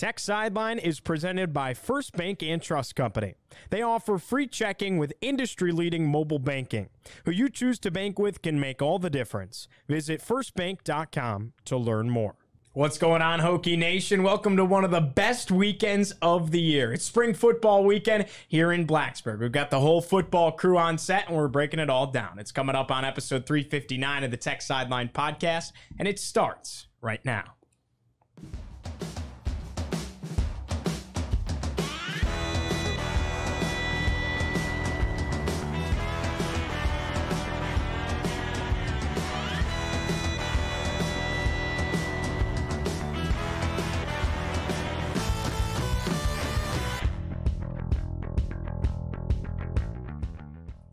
Tech Sideline is presented by First Bank and Trust Company. They offer free checking with industry-leading mobile banking. Who you choose to bank with can make all the difference. Visit firstbank.com to learn more. What's going on, Hokie Nation? Welcome to one of the best weekends of the year. It's spring football weekend here in Blacksburg. We've got the whole football crew on set, and we're breaking it all down. It's coming up on episode 359 of the Tech Sideline podcast, and it starts right now.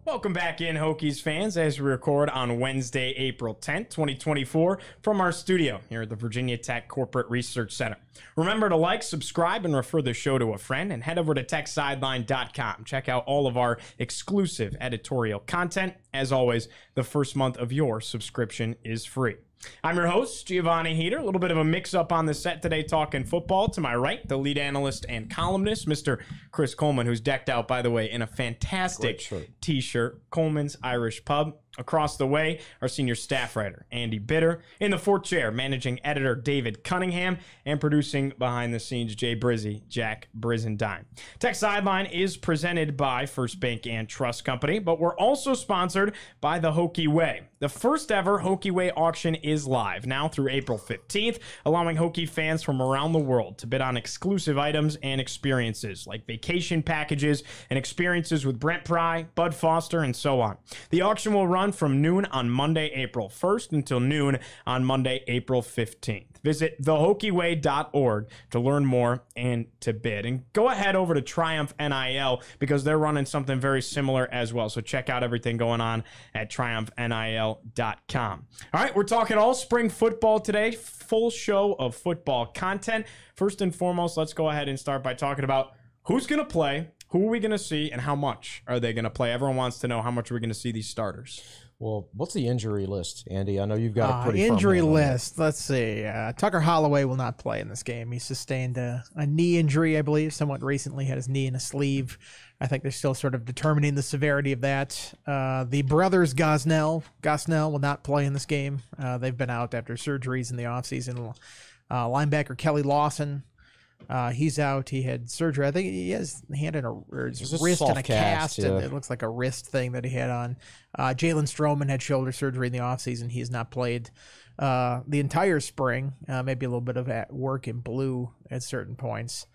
Welcome back in, Hokies fans, as we record on Wednesday, April 10th, 2024, from our studio here at the Virginia Tech Corporate Research Center. Remember to like, subscribe, and refer the show to a friend, and head over to techsideline.com. Check out all of our exclusive editorial content. As always, the first month of your subscription is free. I'm your host, Giovanni Heater. A little bit of a mix-up on the set today talking football. To my right, the lead analyst and columnist, Mr. Chris Coleman, who's decked out, by the way, in a fantastic T-shirt, Coleman's Irish Pub. Across the way, our senior staff writer, Andy Bitter. In the fourth chair, managing editor David Cunningham. And producing behind the scenes, Jay Brizzy, Jack Brizendine. Tech Sideline is presented by First Bank and Trust Company, but we're also sponsored by the Hokie Way. The first ever Hokie Way auction is live now through April 15th, allowing Hokie fans from around the world to bid on exclusive items and experiences like vacation packages and experiences with Brent Pry, Bud Foster, and so on. The auction will run from noon on Monday, April 1st until noon on Monday, April 15th. Visit thehokieway.org to learn more and to bid. And go ahead over to Triumph NIL because they're running something very similar as well. So check out everything going on at triumphnil.com. All right, we're talking all spring football today. Full show of football content. First and foremost, let's go ahead and start by talking about who's going to play, who are we going to see, and how much are they going to play? Everyone wants to know how much we're going to see these starters. Well, what's the injury list, Andy? I know you've got a pretty injury list. Let's see. Tucker Holloway will not play in this game. He sustained a knee injury, I believe, somewhat recently. Had his knee in a sleeve. I think they're still sort of determining the severity of that. The brothers Gosnell will not play in this game. They've been out after surgeries in the offseason. Linebacker Kelly Lawson. He's out. He had surgery. I think he has hand in his wrist and a cast, and it looks like a wrist thing that he had on. Jalen Stroman had shoulder surgery in the offseason. He has not played the entire spring, maybe a little bit of work in blue at certain points.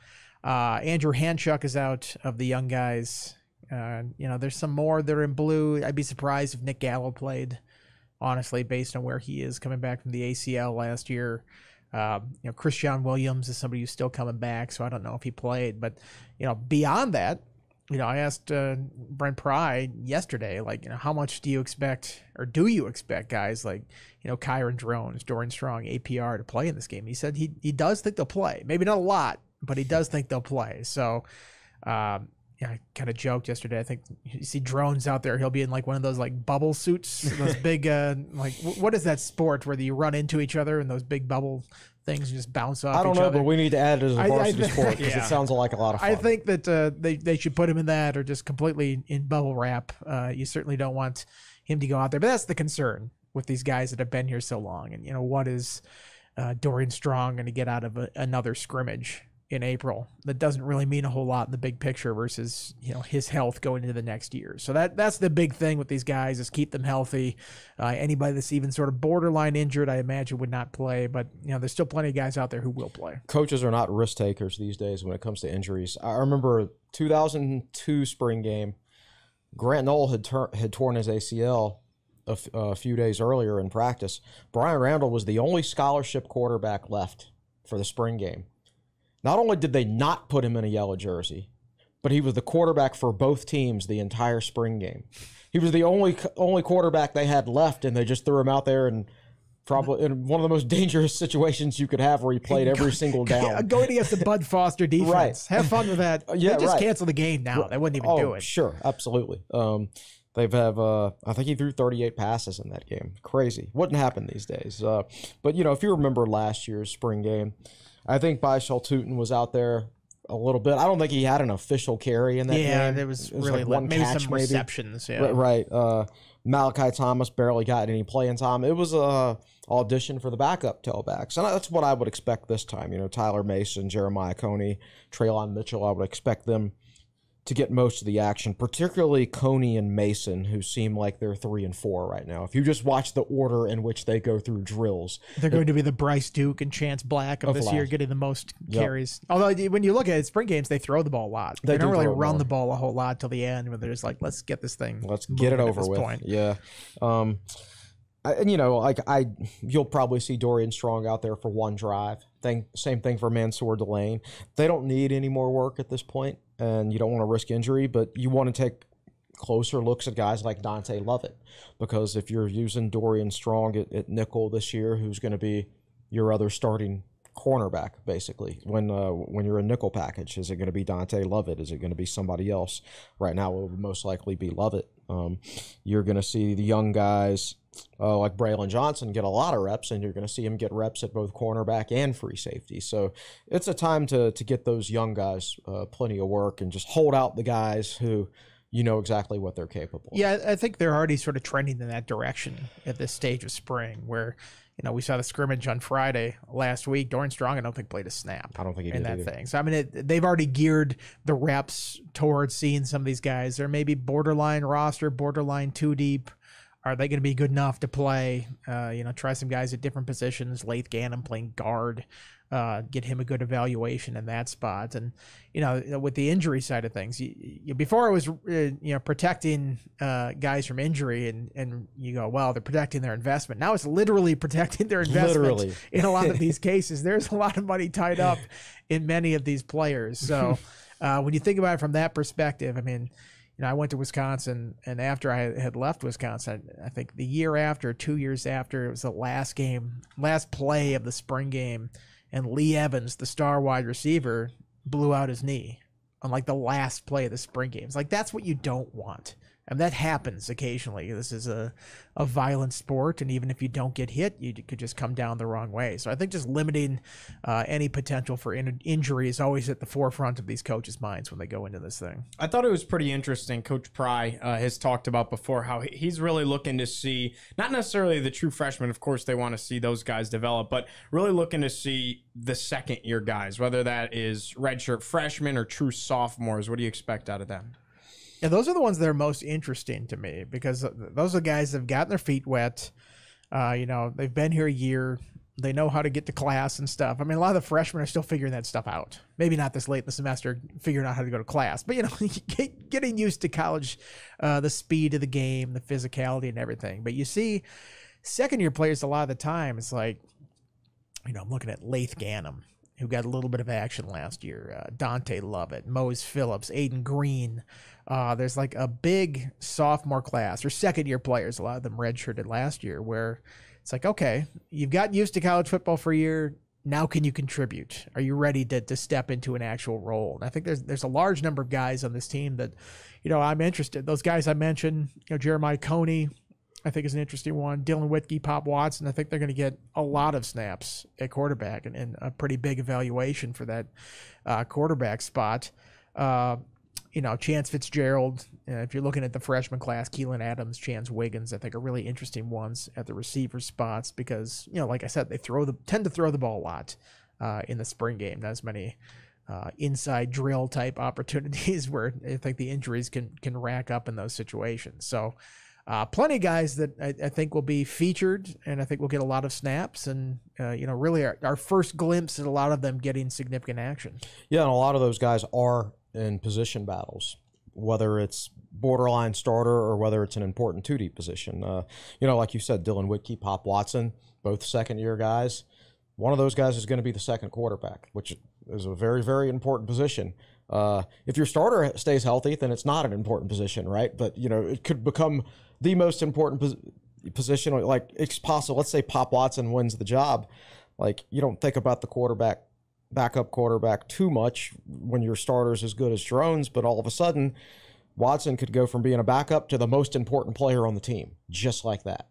Andrew Hanchuk is out of the young guys. There's some more that are in blue. I'd be surprised if Nick Gallo played, honestly, based on where he is coming back from the ACL last year. Christian Williams is somebody who's still coming back, so I don't know if he played. But, beyond that, I asked Brent Pry yesterday, how much do you expect guys like, Kyron Drones, Dorian Strong, APR to play in this game? He said he does think they'll play. Maybe not a lot, but he does think they'll play. So, I kind of joked yesterday. I think you see Drones out there. He'll be in one of those bubble suits, those big what is that sport where you run into each other and those big bubble things just bounce off? I don't know, but we need to add it as a varsity sport because it sounds like a lot of fun. I think that they should put him in that or just completely in bubble wrap. You certainly don't want him to go out there, but that's the concern with these guys that have been here so long. And what is Dorian Strong going to get out of another scrimmage in April? That doesn't really mean a whole lot in the big picture versus his health going into the next year. So that's the big thing with these guys is keep them healthy. Anybody that's even sort of borderline injured, I imagine, would not play. But there's still plenty of guys out there who will play. Coaches are not risk takers these days when it comes to injuries. I remember 2002 spring game. Grant Knoll had torn his ACL a few days earlier in practice. Brian Randall was the only scholarship quarterback left for the spring game. Not only did they not put him in a yellow jersey, but he was the quarterback for both teams the entire spring game. He was the only quarterback they had left, and they just threw him out there and probably in one of the most dangerous situations you could have where he played every single down. Going against the Bud Foster defense. Right. Have fun with that. They just cancel the game now. They wouldn't even do it. Sure, absolutely. I think he threw 38 passes in that game. Crazy. Wouldn't happen these days. But, if you remember last year's spring game, I think Byshal Tootin was out there a little bit. I don't think he had an official carry in that game. Yeah, there was really like one maybe catch, some receptions. Yeah. Right. Malachi Thomas barely got any playing time. It was a audition for the backup tailbacks, and that's what I would expect this time. You know, Tyler Mason, Jeremiah Coney, Traylon Mitchell. I would expect them to get most of the action, particularly Coney and Mason, who seem like they're 3 and 4 right now. If you just watch the order in which they go through drills, they're going to be the Bryce Duke and Chance Black of this year, getting the most carries. Although when you look at it, spring games, they throw the ball a lot. They don't really run the ball a whole lot till the end, when they're just like, let's get this thing. Let's get it over with. Point. Yeah. And you know, you'll probably see Dorian Strong out there for one drive. Same thing for Mansour Delane. They don't need any more work at this point, and you don't want to risk injury, but you want to take closer looks at guys like Dante Lovett, because if you're using Dorian Strong at nickel this year, who's going to be your other starting cornerback, basically, when you're a nickel package? Is it going to be Dante Lovett? Is it going to be somebody else? Right now, it would most likely be Lovett. You're going to see the young guys like Braylon Johnson get a lot of reps, and you're going to see him get reps at both cornerback and free safety. So it's a time to get those young guys plenty of work and just hold out the guys who you know exactly what they're capable of. Yeah, I think they're already sort of trending in that direction at this stage of spring, where we saw the scrimmage on Friday last week. Dorian Strong, I don't think, played a snap. I don't think he did in that either. Thing. So I mean, they've already geared the reps towards seeing some of these guys. They're maybe borderline roster, borderline 2 deep. Are they going to be good enough to play? Try some guys at different positions. Lath Gannon playing guard, get him a good evaluation in that spot. And with the injury side of things, before it was protecting guys from injury, and you go, well, they're protecting their investment. Now it's literally protecting their investment. In a lot of these cases, there's a lot of money tied up in many of these players. So when you think about it from that perspective, I mean, I went to Wisconsin, and after I had left Wisconsin, I think the year after, 2 years after, it was the last play of the spring game, and Lee Evans, the star wide receiver, blew out his knee on like the last play of the spring game. It's like, that's what you don't want. And that happens occasionally. This is a violent sport, and even if you don't get hit, you could just come down the wrong way. So I think just limiting any potential for injury is always at the forefront of these coaches' minds when they go into this thing. I thought it was pretty interesting. Coach Pry has talked about before how he's really looking to see, not necessarily the true freshmen, of course they want to see those guys develop, but really looking to see the second-year guys, whether that is redshirt freshmen or true sophomores. What do you expect out of them? Yeah, those are the ones that are most interesting to me, because those are guys that have gotten their feet wet. They've been here a year. They know how to get to class and stuff. I mean, a lot of the freshmen are still figuring that stuff out. Maybe not this late in the semester, figuring out how to go to class. But, getting used to college, the speed of the game, the physicality and everything. But you see second-year players a lot of the time, it's like, I'm looking at Lath Gannon, who got a little bit of action last year. Dante Lovett, Mose Phillips, Aiden Green. There's like a big sophomore class, or second-year players, a lot of them redshirted last year, where it's like, okay, you've gotten used to college football for a year. Now can you contribute? Are you ready to step into an actual role? And I think there's a large number of guys on this team that, I'm interested. Those guys I mentioned, Jeremiah Coney, I think is an interesting one. Dylan Whitkey, Pop Watson, I think they're going to get a lot of snaps at quarterback and a pretty big evaluation for that quarterback spot. Chance Fitzgerald, if you're looking at the freshman class, Keelan Adams, Chance Wiggins, I think are really interesting ones at the receiver spots because, like I said, they tend to throw the ball a lot in the spring game. Not as many inside drill type opportunities where I think the injuries can rack up in those situations. So plenty of guys that I think will be featured, and I think we'll get a lot of snaps, and really our first glimpse at a lot of them getting significant action. Yeah, and a lot of those guys are in position battles, whether it's borderline starter or whether it's an important 2 deep position. Like you said, Dylan Whitkey, Pop Watson, both second-year guys. One of those guys is going to be the second quarterback, which is a very, very important position. If your starter stays healthy, then it's not an important position, right? But, it could become the most important position. Like, it's possible. Let's say Pop Watson wins the job. Like, you don't think about the backup quarterback too much when your starter's as good as Drones, but all of a sudden, Watson could go from being a backup to the most important player on the team, just like that.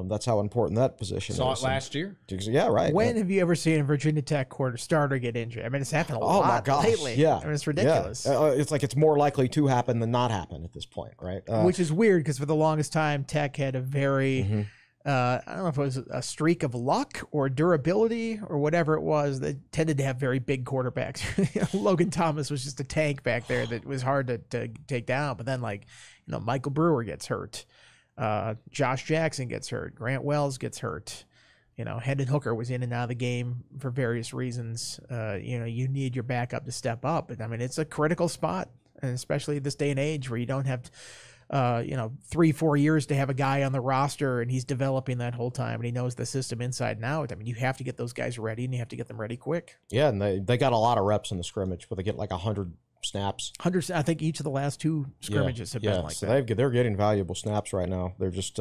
That's how important that position Saw is. it last year. Yeah, right. When have you ever seen a Virginia Tech starter get injured? I mean, it's happened a lot my gosh, lately. yeah. I mean, it's ridiculous. Yeah. It's like it's more likely to happen than not happen at this point, right? Which is weird because for the longest time, Tech had a very, I don't know if it was a streak of luck or durability or whatever it was. They tended to have very big quarterbacks. Logan Thomas was just a tank back there that was hard to take down. But then, like, Michael Brewer gets hurt. Josh Jackson gets hurt. Grant Wells gets hurt. Hendon Hooker was in and out of the game for various reasons. You need your backup to step up. But I mean, it's a critical spot, and especially this day and age where you don't have, 3-4 years to have a guy on the roster and he's developing that whole time and he knows the system inside and out. I mean, you have to get those guys ready and you have to get them ready quick. Yeah, and they got a lot of reps in the scrimmage where they get like 100 snaps. 100, I think each of the last 2 scrimmages have been like so that. They're getting valuable snaps right now. They're just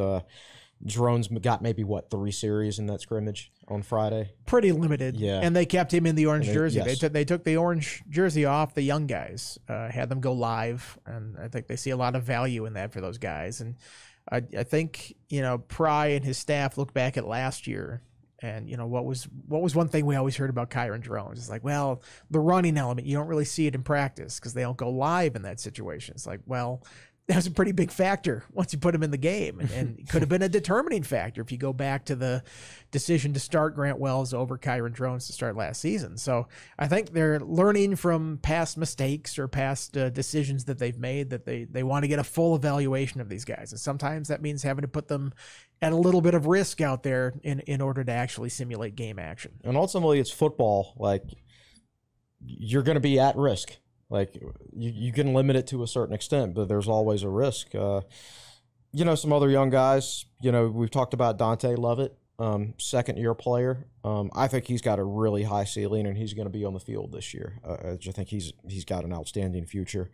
Jerome's got maybe 3 series in that scrimmage on Friday. Pretty limited. Yeah. And they kept him in the orange jersey. Yes. They took the orange jersey off the young guys, had them go live, and I think they see a lot of value in that for those guys. And I think, Pry and his staff look back at last year. And, what was one thing we always heard about Kyron Drones? It's like, well, the running element, you don't really see it in practice because they don't go live in that situation. It's like, well, that was a pretty big factor once you put him in the game, and it could have been a determining factor if you go back to the decision to start Grant Wells over Kyron Drones to start last season. So I think they're learning from past mistakes or past decisions that they've made, that they want to get a full evaluation of these guys. And sometimes that means having to put them at a little bit of risk out there in order to actually simulate game action. And ultimately, it's football. Like, you're going to be at risk. Like, you can limit it to a certain extent, but there's always a risk. Some other young guys, we've talked about Dante Lovett, second-year player. I think he's got a really high ceiling, and he's going to be on the field this year. I think he's got an outstanding future.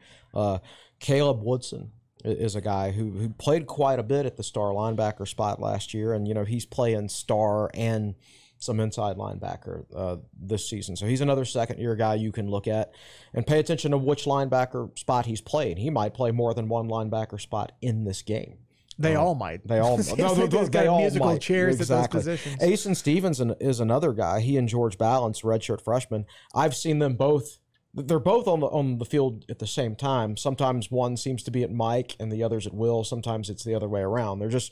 Caleb Woodson is a guy who played quite a bit at the star linebacker spot last year, and, he's playing star and some inside linebacker this season. So he's another second-year guy you can look at and pay attention to which linebacker spot he's played. He might play more than one linebacker spot in this game. They all might. They all might. They all musical chairs exactly. at those positions. Asen Stevenson is another guy. He and George Balance, redshirt freshman. I've seen them both. They're both on the field at the same time. Sometimes one seems to be at Mike and the other's at Will. Sometimes it's the other way around. They're just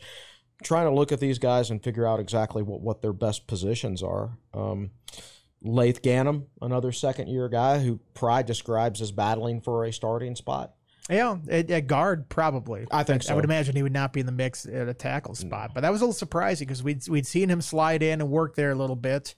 trying to look at these guys and figure out exactly what their best positions are. Lath Ganem, another second-year guy who Pride describes as battling for a starting spot. Yeah, at guard, probably. I think so. I would imagine he would not be in the mix at a tackle spot. But that was a little surprising because we'd seen him slide in and work there a little bit.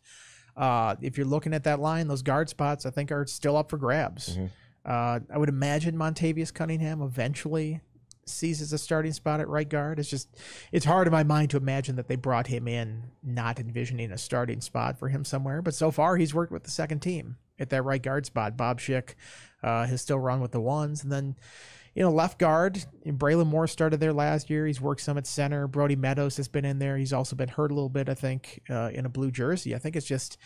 If you're looking at that line, those guard spots, I think, are still up for grabs. I would imagine Montavious Cunningham eventually seizes a starting spot at right guard. It's hard in my mind to imagine that they brought him in not envisioning a starting spot for him somewhere. But so far, he's worked with the second team at that right guard spot. Bob Schick has still run with the ones. And then, left guard, Braylon Moore started there last year. He's worked some at center. Brody Meadows has been in there. He's also been hurt a little bit, I think, in a blue jersey. I think it's just,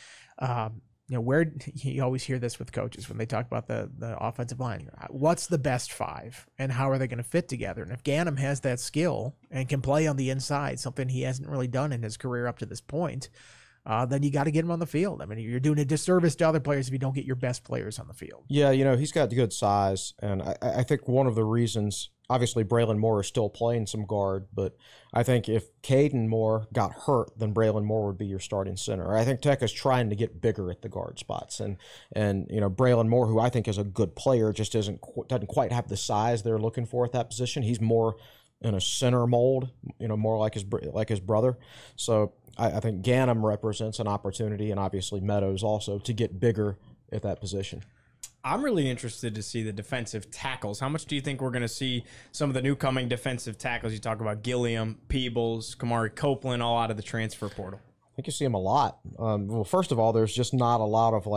where you always hear this with coaches when they talk about the offensive line. What's the best 5 and how are they going to fit together? And if Ganem has that skill and can play on the inside, something he hasn't really done in his career up to this point, then you got to get him on the field. I mean, you're doing a disservice to other players if you don't get your best players on the field. Yeah, he's got good size, and I think one of the reasons, obviously Braylon Moore is still playing some guard, but I think if Caden Moore got hurt, then Braylon Moore would be your starting center. I think Tech is trying to get bigger at the guard spots, and Braylon Moore, who I think is a good player, just doesn't quite have the size they're looking for at that position. He's more in a center mold, more like his brother. So I think Ganem represents an opportunity, and obviously Meadows also, to get bigger at that position. I'm really interested to see the defensive tackles. How much do you think we're going to see some of the new coming defensive tackles? You talk about Gilliam, Peebles, Kamari Copeland, all out of the transfer portal. I think you see them a lot. Well, first of all, there's just not a lot of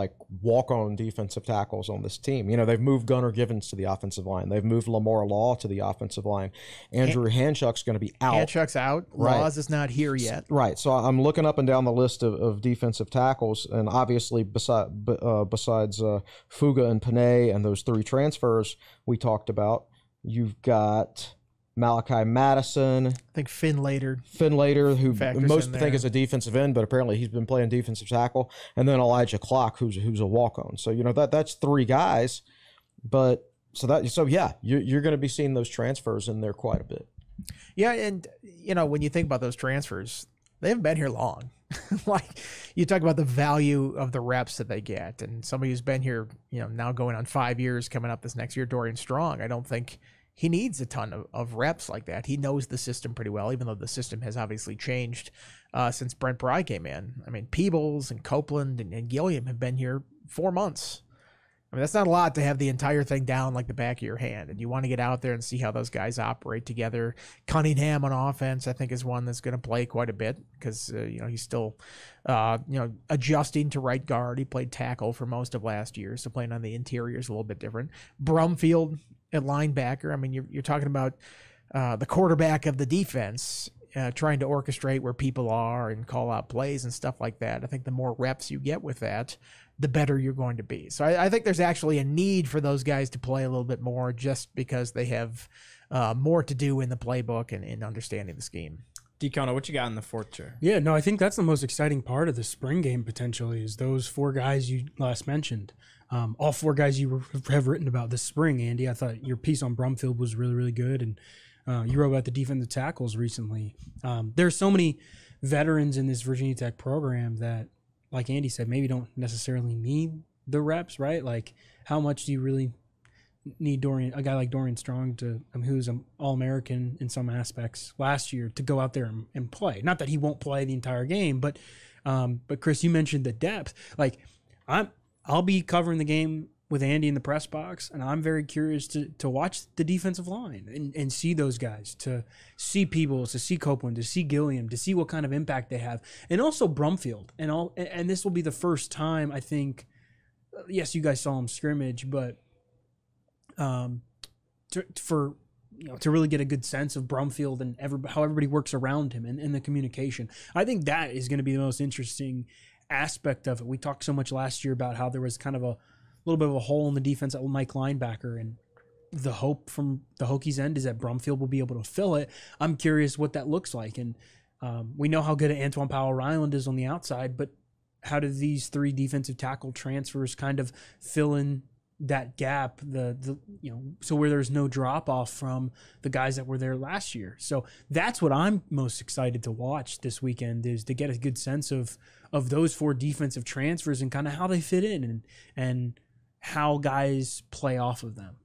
walk-on defensive tackles on this team. They've moved Gunnar Givens to the offensive line. They've moved Lamar Law to the offensive line. Andrew Hanchuk's going to be out. Hanchuk's out. Right. Laws is not here yet. Right. So I'm looking up and down the list of defensive tackles, and obviously besides Fuga and Panay and those 3 transfers we talked about, you've got Malachi Madison, I think Finlater, who factors most in think there. is a defensive end, but apparently he's been playing defensive tackle, and then Elijah Clock, who's a walk-on. So that's 3 guys, but yeah, you're going to be seeing those transfers in there quite a bit. Yeah, and when you think about those transfers, they haven't been here long. Like, you talk about the value of the reps that they get, and somebody who's been here, now going on 5 years, coming up this next year, Dorian Strong, I don't think he needs a ton of reps like that. He knows the system pretty well, even though the system has obviously changed since Brent Bry came in. I mean, Peebles and Copeland and Gilliam have been here 4 months. I mean, that's not a lot to have the entire thing down like the back of your hand. And you want to get out there and see how those guys operate together. Cunningham on offense, I think, is one that's going to play quite a bit because, he's still, adjusting to right guard. He played tackle for most of last year, so playing on the interior is a little bit different. Brumfield at linebacker. I mean, you're talking about the quarterback of the defense trying to orchestrate where people are and call out plays and stuff like that. I think the more reps you get with that, the better you're going to be. So I think there's actually a need for those guys to play a little bit more just because they have more to do in the playbook and in understanding the scheme. Decono, what you got in the 4th chair? Yeah, no, I think that's the most exciting part of the spring game potentially is those 4 guys you last mentioned. All 4 guys you have written about this spring, Andy. I thought your piece on Brumfield was really, really good, and you wrote about the defensive tackles recently. There's so many veterans in this Virginia Tech program that, like Andy said, maybe don't necessarily need the reps, right? Like, how much do you really need a guy like Dorian Strong who's an All-American in some aspects last year, to go out there and play? Not that he won't play the entire game, but Chris, you mentioned the depth. Like, I'll be covering the game with Andy in the press box, and I'm very curious to watch the defensive line and see those guys, to see Peebles, to see Copeland, to see Gilliam, to see what kind of impact they have, and also Brumfield. And this will be the first time, I think, yes, you guys saw him scrimmage, but to really get a good sense of Brumfield and how everybody works around him and the communication. I think that is going to be the most interesting aspect of it. We talked so much last year about how there was kind of a little bit of a hole in the defense at Mike linebacker, and the hope from the Hokies end is that Brumfield will be able to fill it. I'm curious what that looks like, and we know how good Antoine Powell-Ryland is on the outside, but how do these 3 defensive tackle transfers kind of fill in that gap, so where there's no drop off from the guys that were there last year? So that's what I'm most excited to watch this weekend, is to get a good sense of those 4 defensive transfers and kind of how they fit in and how guys play off of them.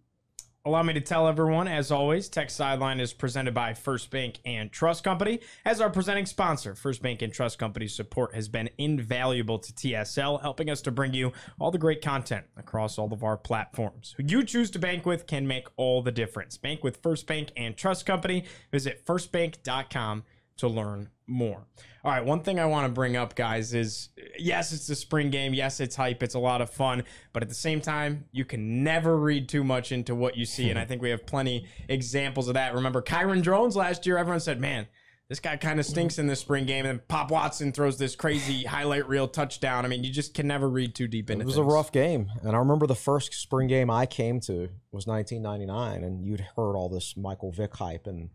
Allow me to tell everyone, as always, Tech Sideline is presented by First Bank and Trust Company. As our presenting sponsor, First Bank and Trust Company's support has been invaluable to TSL, helping us to bring you all the great content across all of our platforms. Who you choose to bank with can make all the difference. Bank with First Bank and Trust Company. Visit firstbank.com to learn more. All right, one thing I want to bring up, guys, is yes, it's the spring game. Yes, it's hype. It's a lot of fun. But at the same time, you can never read too much into what you see. And I think we have plenty examples of that. Remember Kyron Drones last year? Everyone said, man, this guy kind of stinks in this spring game. And then Pop Watson throws this crazy highlight reel touchdown. I mean, you just can never read too deep into it. It was a rough game. And I remember the first spring game I came to was 1999. And you'd heard all this Michael Vick hype in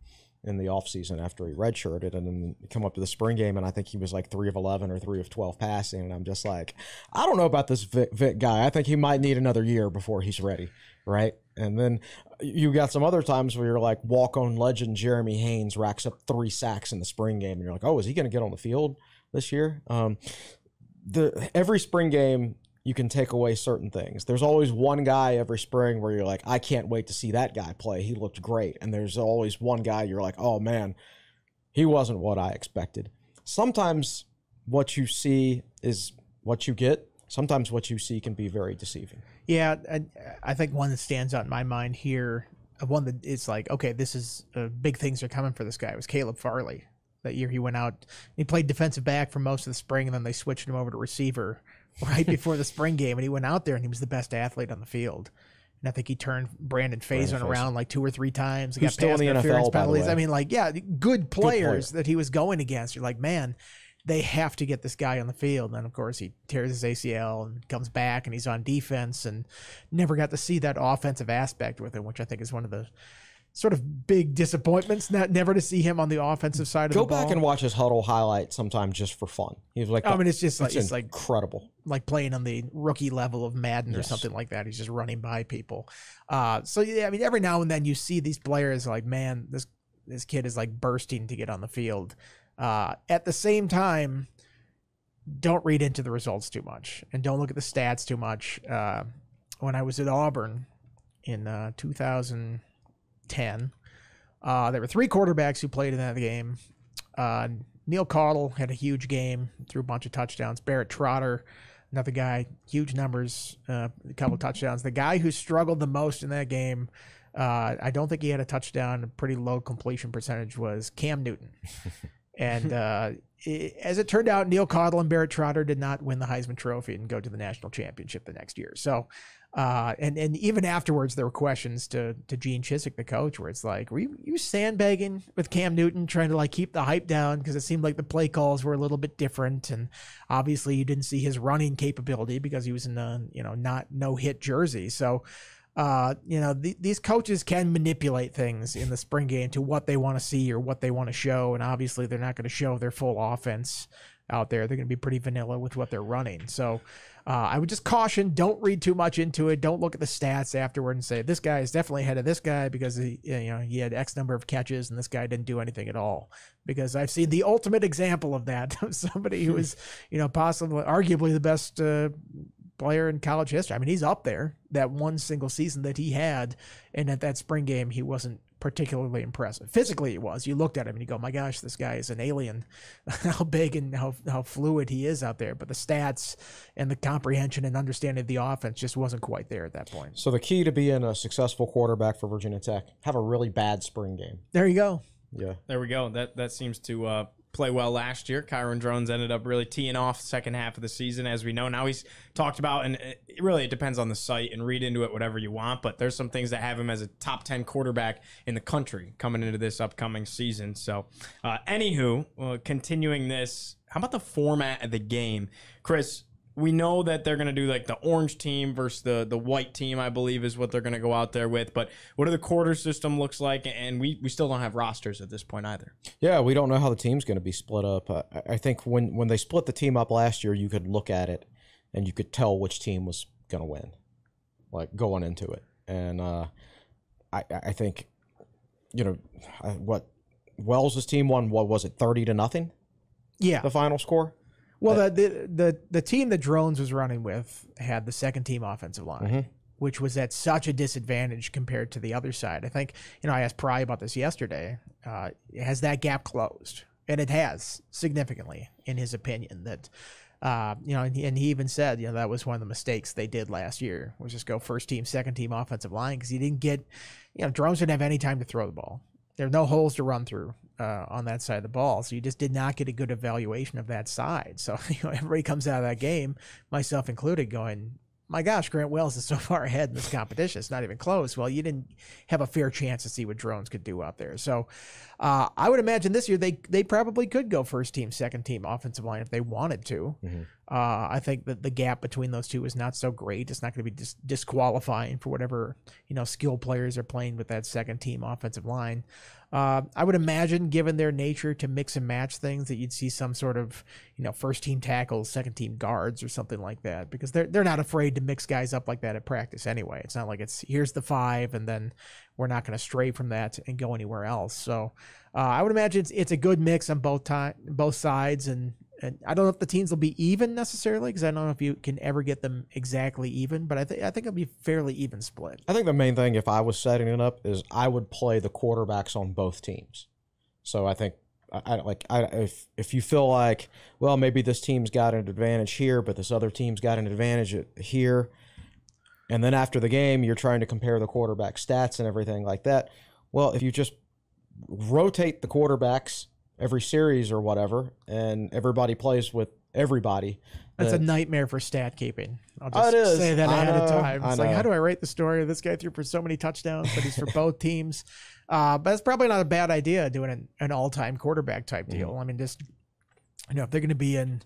the offseason after he redshirted, and then come up to the spring game, and I think he was like 3 of 11 or 3 of 12 passing, and I'm just like, I don't know about this Vic guy. I think he might need another year before he's ready, right? And then you got some other times where you're like, walk-on legend Jeremy Haynes racks up 3 sacks in the spring game, and you're like, oh, is he going to get on the field this year? Every spring game, you can take away certain things. There's always one guy every spring where you're like, I can't wait to see that guy play. He looked great. And there's always one guy you're like, oh, man, he wasn't what I expected. Sometimes what you see is what you get. Sometimes what you see can be very deceiving. Yeah, I think one that stands out in my mind here, one that is like, okay, this is big things are coming for this guy, was Caleb Farley. That year he went out, he played defensive back for most of the spring, and then they switched him over to receiver right before the spring game, and he went out there and he was the best athlete on the field. And I think he turned Brandon Faison around like 2 or 3 times. He got still pass in the interference NFL, by the penalties. way. I mean, like, yeah, good players that he was going against. You're like, man, they have to get this guy on the field. And then, of course, he tears his ACL and comes back, and he's on defense, and never got to see that offensive aspect with him, which I think is one of the sort of big disappointments, never to see him on the offensive side of the ball. Go back and watch his huddle highlight sometime just for fun. He was like, I mean, it's just like, it's like incredible. Like playing on the rookie level of Madden or something like that. He's just running by people. So yeah, I mean, every now and then you see these players like, man, this kid is like bursting to get on the field. At the same time, don't read into the results too much and don't look at the stats too much. When I was at Auburn in 2010, there were 3 quarterbacks who played in that game. Neil Caudle had a huge game, threw a bunch of touchdowns. Barrett Trotter, another guy, huge numbers, a couple of touchdowns. The guy who struggled the most in that game, I don't think he had a touchdown, a pretty low completion percentage, was Cam Newton. And as it turned out, Neil Caudle and Barrett Trotter did not win the Heisman Trophy and go to the national championship the next year. So, and even afterwards, there were questions to Gene Chizik, the coach, where it's like, were you sandbagging with Cam Newton, trying to like keep the hype down because it seemed like the play calls were a little bit different, and obviously you didn't see his running capability because he was in a not no hit jersey. So. These coaches can manipulate things in the spring game to what they want to see or what they want to show. And obviously they're not going to show their full offense out there. They're going to be pretty vanilla with what they're running. So I would just caution, don't read too much into it. Don't look at the stats afterward and say, this guy is definitely ahead of this guy because he had X number of catches and this guy didn't do anything at all. Because I've seen the ultimate example of that, somebody who was, possibly, arguably the best player in college history. I mean, he's up there. That one single season that he had, and at that spring game, he wasn't particularly impressive. Physically, it was. You looked at him and you go, my gosh, this guy is an alien. How big and how fluid he is out there. But the stats and the comprehension and understanding of the offense just wasn't quite there at that point. So the key to being a successful quarterback for Virginia Tech, have a really bad spring game. There you go. Yeah. There we go. That seems to play well last year. Kyron Drones ended up really teeing off the second half of the season, as we know. Now he's talked about, and it depends on the site, and read into it whatever you want, but there's some things that have him as a top 10 quarterback in the country coming into this upcoming season. So, continuing this, how about the format of the game? Chris, we know that they're going to do like the orange team versus the white team, I believe is what they're going to go out there with. But what do the quarter system looks like? And we still don't have rosters at this point either. Yeah, we don't know how the team's going to be split up. I think when they split the team up last year, you could look at it and you could tell which team was going to win, like going into it. And I think, what Wells' team won, what was it, 30-0? Yeah. The final score? Well, the team that Drones was running with had the second team offensive line, which was at such a disadvantage compared to the other side. I think, I asked Pry about this yesterday. Has that gap closed? And it has, significantly, in his opinion. That, and he even said, that was one of the mistakes they did last year, was just go first team, second team offensive line, because he didn't get, Drones didn't have any time to throw the ball. There are no holes to run through on that side of the ball. So you just did not get a good evaluation of that side. So everybody comes out of that game, myself included, going, my gosh, Grant Wells is so far ahead in this competition. It's not even close. Well, you didn't have a fair chance to see what Drones could do out there. So I would imagine this year they probably could go first team, second team offensive line if they wanted to. I think that the gap between those two is not so great. It's not going to be disqualifying for whatever skill players are playing with that second team offensive line. I would imagine, given their nature to mix and match things, that you'd see some sort of first team tackles, second team guards, or something like that, because they're not afraid to mix guys up like that at practice anyway. It's not like it's here's the 5 and then we're not going to stray from that and go anywhere else. So I would imagine it's a good mix on both sides, and I don't know if the teams will be even necessarily, because I don't know if you can ever get them exactly even, but I think it'll be fairly even split. I think the main thing, if I was setting it up, is I would play the quarterbacks on both teams. So I think if you feel like, well, maybe this team's got an advantage here, but this other team's got an advantage here, and then after the game you're trying to compare the quarterback stats and everything like that. Well, if you just rotate the quarterbacks every series or whatever, and everybody plays with everybody. That's a nightmare for stat keeping. I'll just say that ahead of time. It's like, how do I write the story? This guy threw for so many touchdowns, but he's for both teams. But it's probably not a bad idea doing an all-time quarterback type deal. I mean, just, if they're going to be in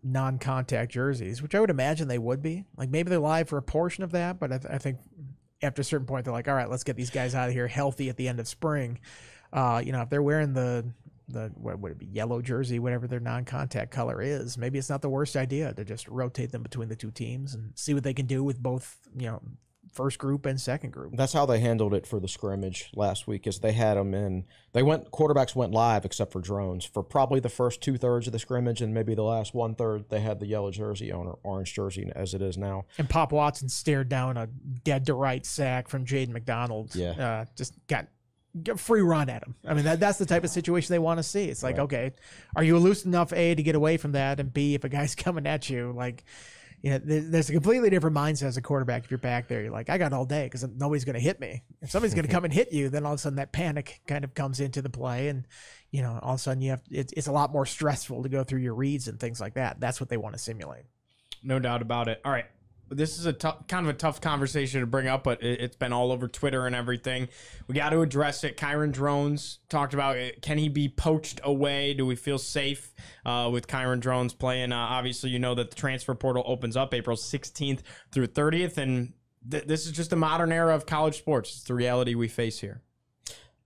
non-contact jerseys, which I would imagine they would be. Like maybe they're live for a portion of that, but I think after a certain point, they're like, all right, let's get these guys out of here healthy at the end of spring. If they're wearing the what would it be, yellow jersey, whatever their non-contact color is, maybe it's not the worst idea to just rotate them between the two teams and see what they can do with both, first group and second group. That's how they handled it for the scrimmage last week, is they had them in. Quarterbacks went live except for drones for probably the first 2/3 of the scrimmage, and maybe the last 1/3 they had the yellow jersey on, or orange jersey as it is now. And Pop Watson stared down a dead to right sack from Jaden McDonald. Yeah, just got free run at him. I mean, that's the type of situation they want to see. It's like, okay, are you loose enough, A, to get away from that, and B, if a guy's coming at you, like, there's a completely different mindset as a quarterback. If you're back there, you're like, I got all day because nobody's going to hit me. If somebody's going to come and hit you, then all of a sudden that panic kind of comes into the play, and all of a sudden it's a lot more stressful to go through your reads and things like that. That's what they want to simulate. No doubt about it. All right. This is kind of a tough conversation to bring up, but it's been all over Twitter and everything. We got to address it. Kyron Drones talked about it. Can he be poached away? Do we feel safe with Kyron Drones playing? Obviously, that the transfer portal opens up April 16th through 30th, and this is just a modern era of college sports. It's the reality we face here.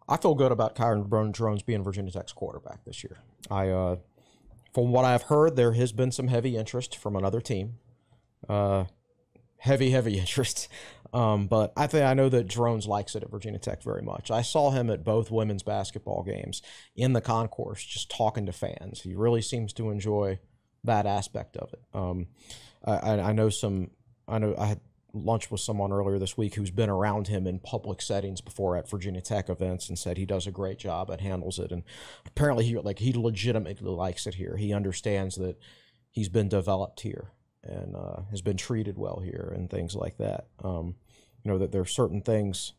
I feel good about Kyron Drones being Virginia Tech's quarterback this year. From what I've heard, there has been some heavy interest from another team. Heavy interest. But I know that Drones likes it at Virginia Tech very much. I saw him at both women's basketball games in the concourse just talking to fans. He really seems to enjoy that aspect of it. I know I had lunch with someone earlier this week who's been around him in public settings before at Virginia Tech events and said he does a great job and handles it. And apparently he legitimately likes it here. He understands that he's been developed here and has been treated well here and things like that. That there are certain things,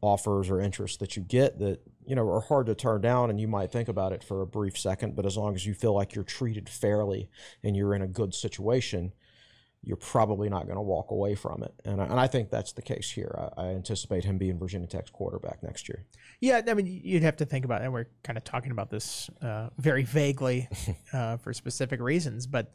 offers or interests that you get that, are hard to turn down, and you might think about it for a brief second, but as long as you feel like you're treated fairly and you're in a good situation, you're probably not going to walk away from it. And I think that's the case here. I anticipate him being Virginia Tech's quarterback next year. Yeah, I mean, you'd have to think about it, and we're kind of talking about this very vaguely for specific reasons, but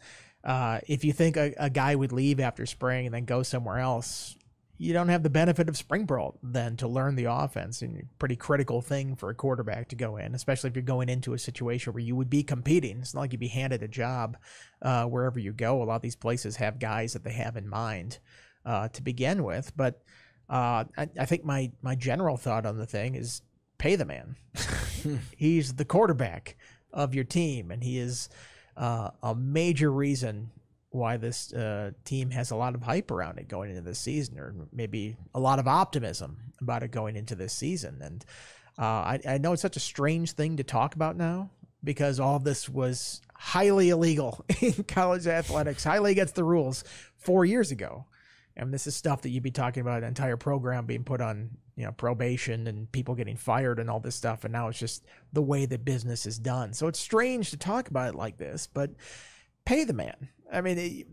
if you think a guy would leave after spring and then go somewhere else, you don't have the benefit of spring ball then to learn the offense, and a pretty critical thing for a quarterback to go in, especially if you're going into a situation where you would be competing. It's not like you'd be handed a job wherever you go. A lot of these places have guys that they have in mind to begin with, but I think my general thought on the thing is pay the man. He's the quarterback of your team, and he is a major reason why this team has a lot of hype around it going into this season, or maybe a lot of optimism about it going into this season. And I know it's such a strange thing to talk about now because all of this was highly illegal in college athletics, highly against the rules 4 years ago. And this is stuff that you'd be talking about, an entire program being put on, probation and people getting fired and all this stuff. And now it's just the way that business is done. So it's strange to talk about it like this, but pay the man. I mean,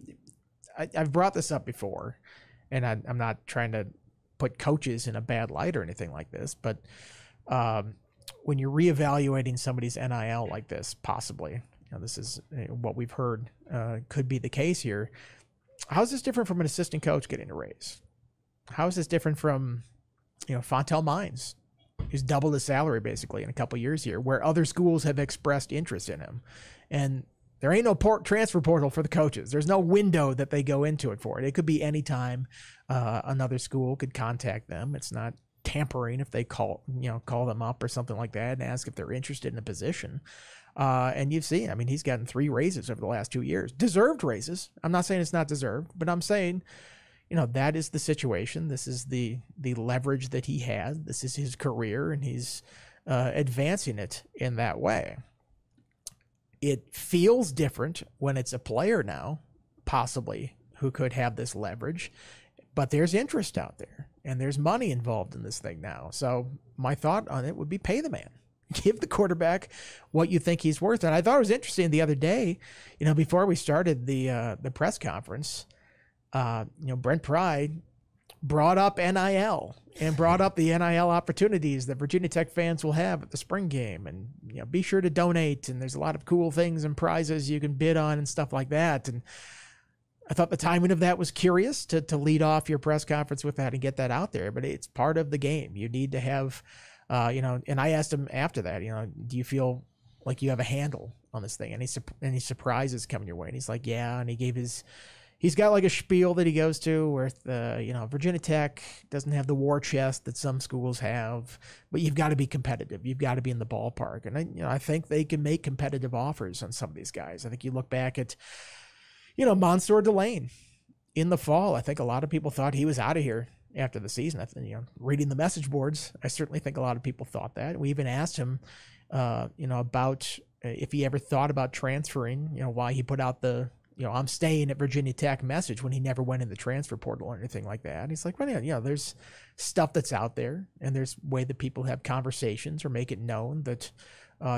I've brought this up before, and I'm not trying to put coaches in a bad light or anything like this, but when you're reevaluating somebody's NIL like this, possibly, this is what we've heard could be the case here. How is this different from an assistant coach getting a raise? How is this different from, Fontel Mines, who's doubled his salary basically in a couple years here, where other schools have expressed interest in him? And there ain't no transfer portal for the coaches. There's no window that they go into it for. It could be any time another school could contact them. It's not tampering if they call them up or something like that and ask if they're interested in a position. And you've seen, he's gotten 3 raises over the last 2 years. Deserved raises. I'm not saying it's not deserved, but I'm saying, that is the situation. This is the leverage that he has. This is his career, and he's advancing it in that way. It feels different when it's a player now, possibly, who could have this leverage, but there's interest out there and there's money involved in this thing now. So my thought on it would be pay the man, give the quarterback what you think he's worth. And I thought it was interesting the other day, before we started the press conference, Brent Pride brought up NIL and brought up the NIL opportunities that Virginia Tech fans will have at the spring game. And, be sure to donate. And there's a lot of cool things and prizes you can bid on and stuff like that. And I thought the timing of that was curious to lead off your press conference with that and get that out there, but it's part of the game. You need to have, and I asked him after that, do you feel like you have a handle on this thing? Any surprises coming your way? And he's like, yeah. And he's got like a spiel that he goes to where Virginia Tech doesn't have the war chest that some schools have, but you've got to be competitive. You've got to be in the ballpark. And I think they can make competitive offers on some of these guys. I think you look back at, Mansour Delane in the fall. I think a lot of people thought he was out of here after the season. I think, reading the message boards, I certainly think a lot of people thought that. We even asked him, about if he ever thought about transferring, why he put out the, I'm staying at Virginia Tech message when he never went in the transfer portal or anything like that. And he's like, well, yeah, there's stuff that's out there, and there's way that people have conversations or make it known that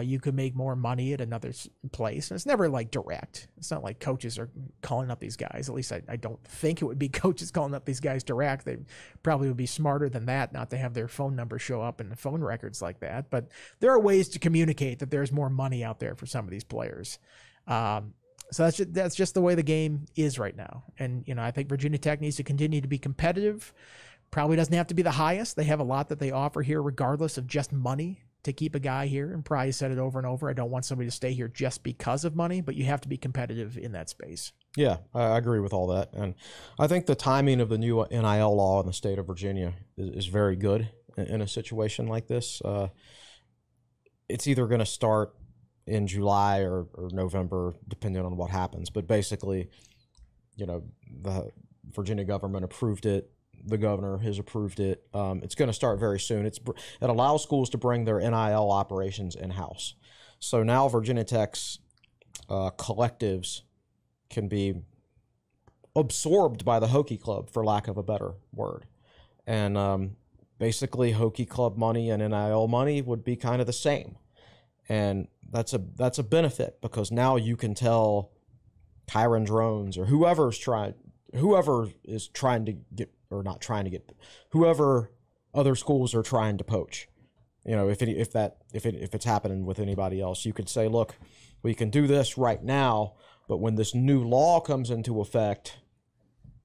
you could make more money at another place. And it's never like direct. It's not like coaches are calling up these guys. At least I don't think it would be coaches calling up these guys direct. They probably would be smarter than that not to have their phone number show up in the phone records like that. But there are ways to communicate that there's more money out there for some of these players. So that's just the way the game is right now. And, I think Virginia Tech needs to continue to be competitive. Probably doesn't have to be the highest. They have a lot that they offer here regardless of just money to keep a guy here. And Pry said it over and over. I don't want somebody to stay here just because of money, but you have to be competitive in that space. Yeah, I agree with all that. And I think the timing of the new NIL law in the state of Virginia is very good in a situation like this. It's either going to start in July or November, depending on what happens. But basically, the Virginia government approved it. The governor has approved it. It's going to start very soon. It allows schools to bring their NIL operations in-house. So now Virginia Tech's collectives can be absorbed by the Hokie Club, for lack of a better word. And basically, Hokie Club money and NIL money would be kind of the same. And that's a benefit, because now you can tell Kyron Drones or whoever is trying to get, or not trying to get, whoever other schools are trying to poach. If it's happening with anybody else, you could say, look, we can do this right now, but when this new law comes into effect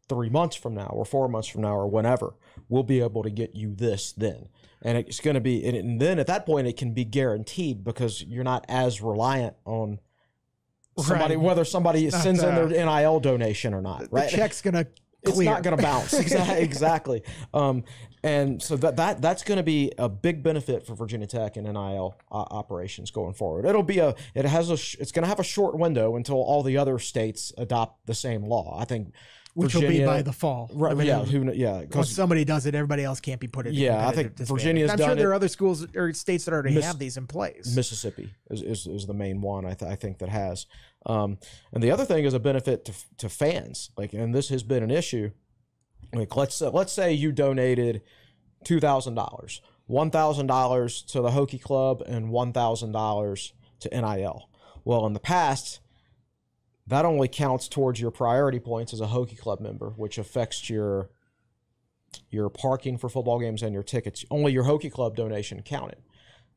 3 months from now or 4 months from now or whenever, we'll be able to get you this then. And it's going to be, and then at that point, it can be guaranteed, because you're not as reliant on somebody, right, whether somebody sends in their NIL donation or not. Right? The check's going to clear. It's not going to bounce. Exactly. And so that's going to be a big benefit for Virginia Tech and NIL operations going forward. It's going to have a short window until all the other states adopt the same law. I think. Which Virginia, will be by the fall. Right, once somebody does it, everybody else can't be put in. Yeah, I think Virginia's done it. I'm sure there are other schools or states that already have these in place. Mississippi is the main one I think that has. And the other thing is a benefit to fans. and this has been an issue. Let's say you donated $2,000, $1,000 to the Hokie Club and $1,000 to NIL. Well, in the past, that only counts towards your priority points as a Hokie Club member, which affects your parking for football games and your tickets. Only your Hokie Club donation counted.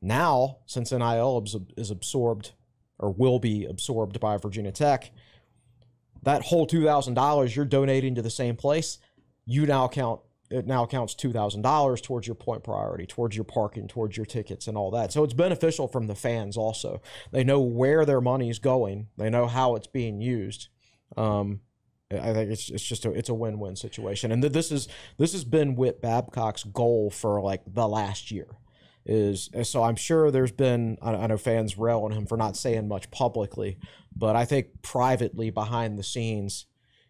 Now, since NIL is absorbed, or will be absorbed by Virginia Tech, that whole $2,000 you're donating to the same place, it now counts $2,000 towards your point priority, towards your parking, towards your tickets and all that. So it's beneficial from the fans also. They know where their money's going. They know how it's being used. I think it's a win-win situation. And this has been Whit Babcock's goal for the last year. So I'm sure there's been, I know fans rail on him for not saying much publicly, but I think privately behind the scenes,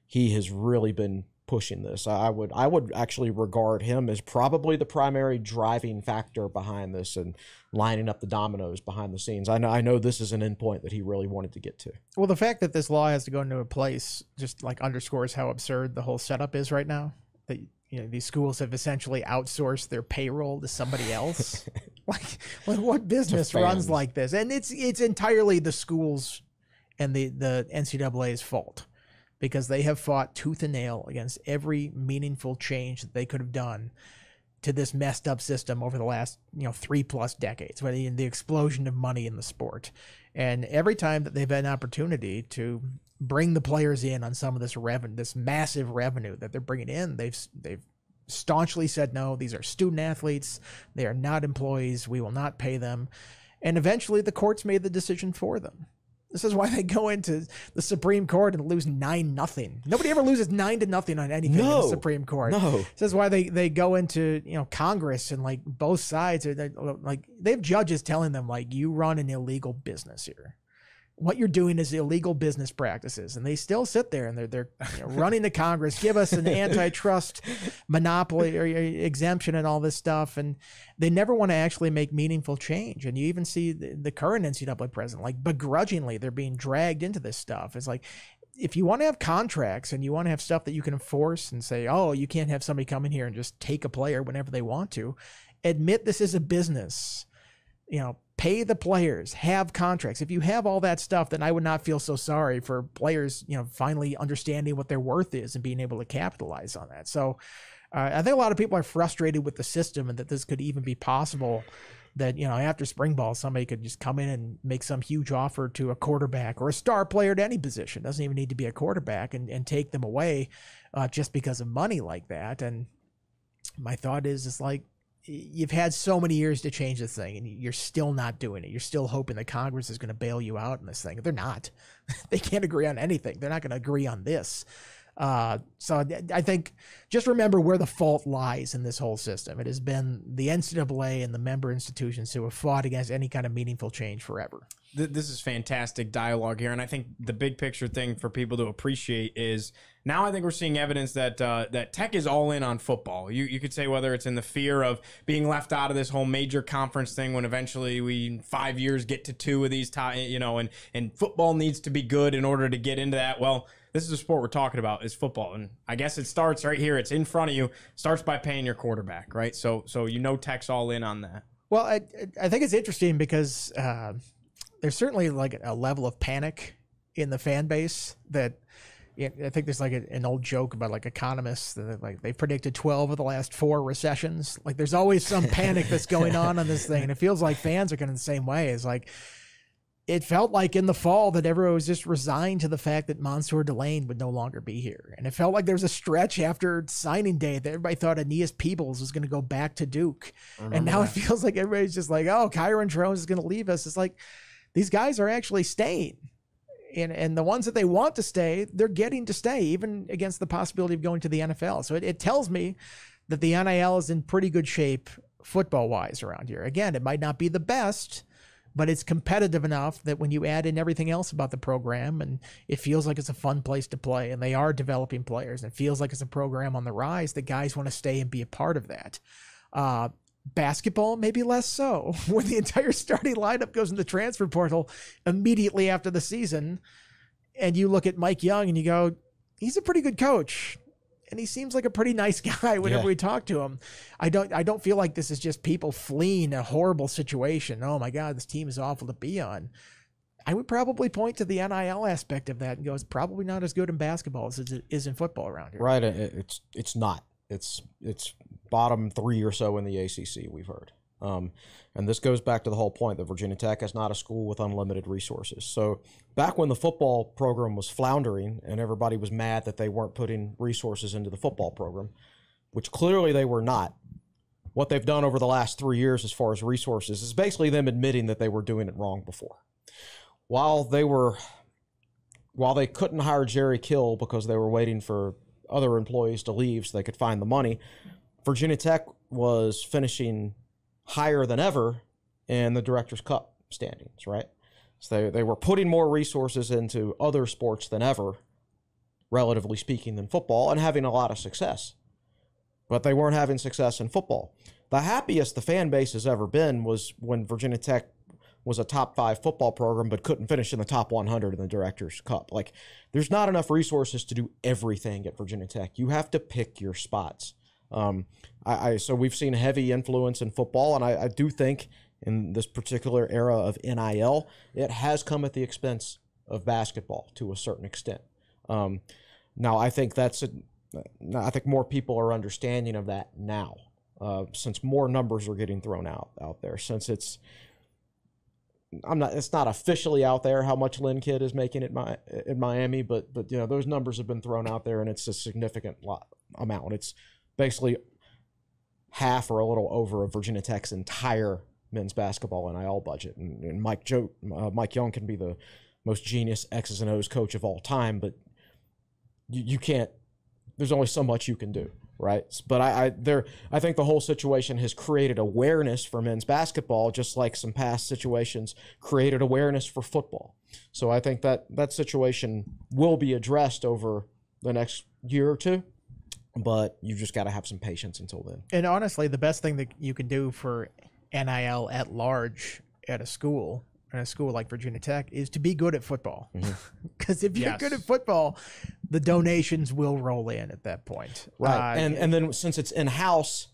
he has really been pushing this. I would actually regard him as probably the primary driving factor behind this and lining up the dominoes behind the scenes. I know this is an endpoint that he really wanted to get to. Well, the fact that this law has to go into a place just underscores how absurd the whole setup is right now. That these schools have essentially outsourced their payroll to somebody else. What business runs like this? And it's entirely the schools and the NCAA's fault, because they have fought tooth and nail against every meaningful change that they could have done to this messed up system over the last 3+ decades, the explosion of money in the sport. And every time that they've had an opportunity to bring the players in on some of this revenue, this massive revenue that they're bringing in. They've staunchly said no. These are student athletes. They are not employees. We will not pay them. And eventually, the courts made the decision for them. This is why they go into the Supreme Court and lose 9-0. Nobody ever loses 9-0 on anything in the Supreme Court. No. This is why they go into Congress and like both sides are like they have judges telling them like you run an illegal business here. What you're doing is illegal business practices, and they still sit there and they're running to Congress, give us an antitrust monopoly or exemption and all this stuff, and they never want to actually make meaningful change. And you even see the current NCAA president, like begrudgingly, they're being dragged into this stuff. It's like, if you want to have contracts and you want to have stuff that you can enforce and say, oh, you can't have somebody come in here and just take a player whenever they want to, admit this is a business. Pay the players, have contracts. If you have all that stuff, then I would not feel so sorry for players, finally understanding what their worth is and being able to capitalize on that. So I think a lot of people are frustrated with the system and that this could even be possible, that, after spring ball, somebody could just come in and make some huge offer to a quarterback or a star player at any position. Doesn't even need to be a quarterback, and take them away just because of money like that. And my thought is, it's like, you've had so many years to change this thing and you're still not doing it. You're still hoping that Congress is going to bail you out in this thing. They're not. They can't agree on anything. They're not going to agree on this. So I think just remember where the fault lies in this whole system. It has been the NCAA and the member institutions who have fought against any kind of meaningful change forever. This is fantastic dialogue here, and I think the big picture thing for people to appreciate is now I think we're seeing evidence that that Tech is all in on football. You could say whether it's in the fear of being left out of this whole major conference thing when eventually we in 5 years get to 2 of these, and football needs to be good in order to get into that. Well, this is the sport we're talking about, is football, and I guess it starts right here. It's in front of you. Starts by paying your quarterback, right? So Tech's all in on that. Well, I think it's interesting because there's certainly like a level of panic in the fan base that I think there's like an old joke about like economists that like they predicted 12 of the last 4 recessions. Like there's always some panic that's going on this thing. And it feels like fans are kind of the same way. It's like, it felt like in the fall that everyone was just resigned to the fact that Mansour Delane would no longer be here. And it felt like there was a stretch after signing day that everybody thought Aeneas Peebles was going to go back to Duke. And now it feels like everybody's just like, oh, Kyron Jones is going to leave us. It's like, these guys are actually staying. And the ones that they want to stay, they're getting to stay, even against the possibility of going to the NFL. So it tells me that the NIL is in pretty good shape football-wise around here. Again, it might not be the best, but it's competitive enough that when you add in everything else about the program, and it feels like it's a fun place to play, and they are developing players, and it feels like it's a program on the rise, that guys want to stay and be a part of that. Basketball, maybe less so. When the entire starting lineup goes in the transfer portal immediately after the season, and you look at Mike Young and you go, he's a pretty good coach, and he seems like a pretty nice guy whenever we talk to him. I don't feel like this is just people fleeing a horrible situation. Oh my God, this team is awful to be on. I would probably point to the NIL aspect of that and go, it's probably not as good in basketball as it is in football around here. Right. It's not. It's bottom 3 or so in the ACC, we've heard. And this goes back to the whole point that Virginia Tech is not a school with unlimited resources. So back when the football program was floundering and everybody was mad that they weren't putting resources into the football program, which clearly they were not, what they've done over the last 3 years as far as resources is basically them admitting that they were doing it wrong before. While they couldn't hire Jerry Kill because they were waiting for other employees to leave so they could find the money, Virginia Tech was finishing higher than ever in the Directors' Cup standings, right? So they were putting more resources into other sports than ever, relatively speaking, than football, and having a lot of success. But they weren't having success in football. The happiest the fan base has ever been was when Virginia Tech was a top 5 football program but couldn't finish in the top 100 in the Directors' Cup. Like, there's not enough resources to do everything at Virginia Tech. You have to pick your spots. So we've seen heavy influence in football, and I do think in this particular era of NIL, it has come at the expense of basketball to a certain extent. Now, I think I think more people are understanding of that now, since more numbers are getting thrown out there, since It's not officially out there how much Lynn Kidd is making in Miami, but you know, those numbers have been thrown out there, and it's a significant amount. It's basically half or a little over of Virginia Tech's entire men's basketball NIL budget. And Mike Young can be the most genius X's and O's coach of all time, but you can't. There's only so much you can do, right? But I think the whole situation has created awareness for men's basketball, just like some past situations created awareness for football. So I think that situation will be addressed over the next year or two, but you've just got to have some patience until then. And honestly, the best thing that you can do for NIL at large at a school like Virginia Tech is to be good at football. Because if you're good at football, the donations will roll in at that point. Right. And then since it's in-house,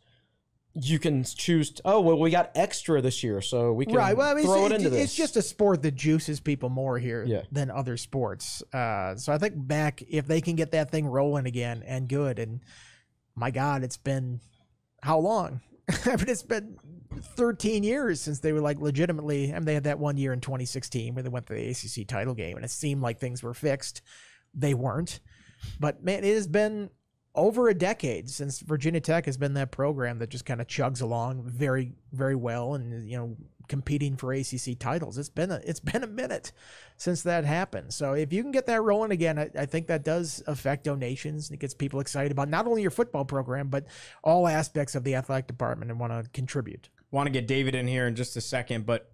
you can choose, we got extra this year, so we can throw it into this. It's just a sport that juices people more here than other sports. So I think back, if they can get that thing rolling again and good, and my God, it's been how long? I mean, it's been 13 years since they were like legitimately, they had that 1 year in 2016 where they went to the ACC title game and it seemed like things were fixed. They weren't. But man, it has been over a decade since Virginia Tech has been that program that just kind of chugs along very, very well and, you know, competing for ACC titles. It's been a minute since that happened. So if you can get that rolling again, I think that does affect donations. It gets people excited about not only your football program, but all aspects of the athletic department and want to contribute. Want to get David in here in just a second, but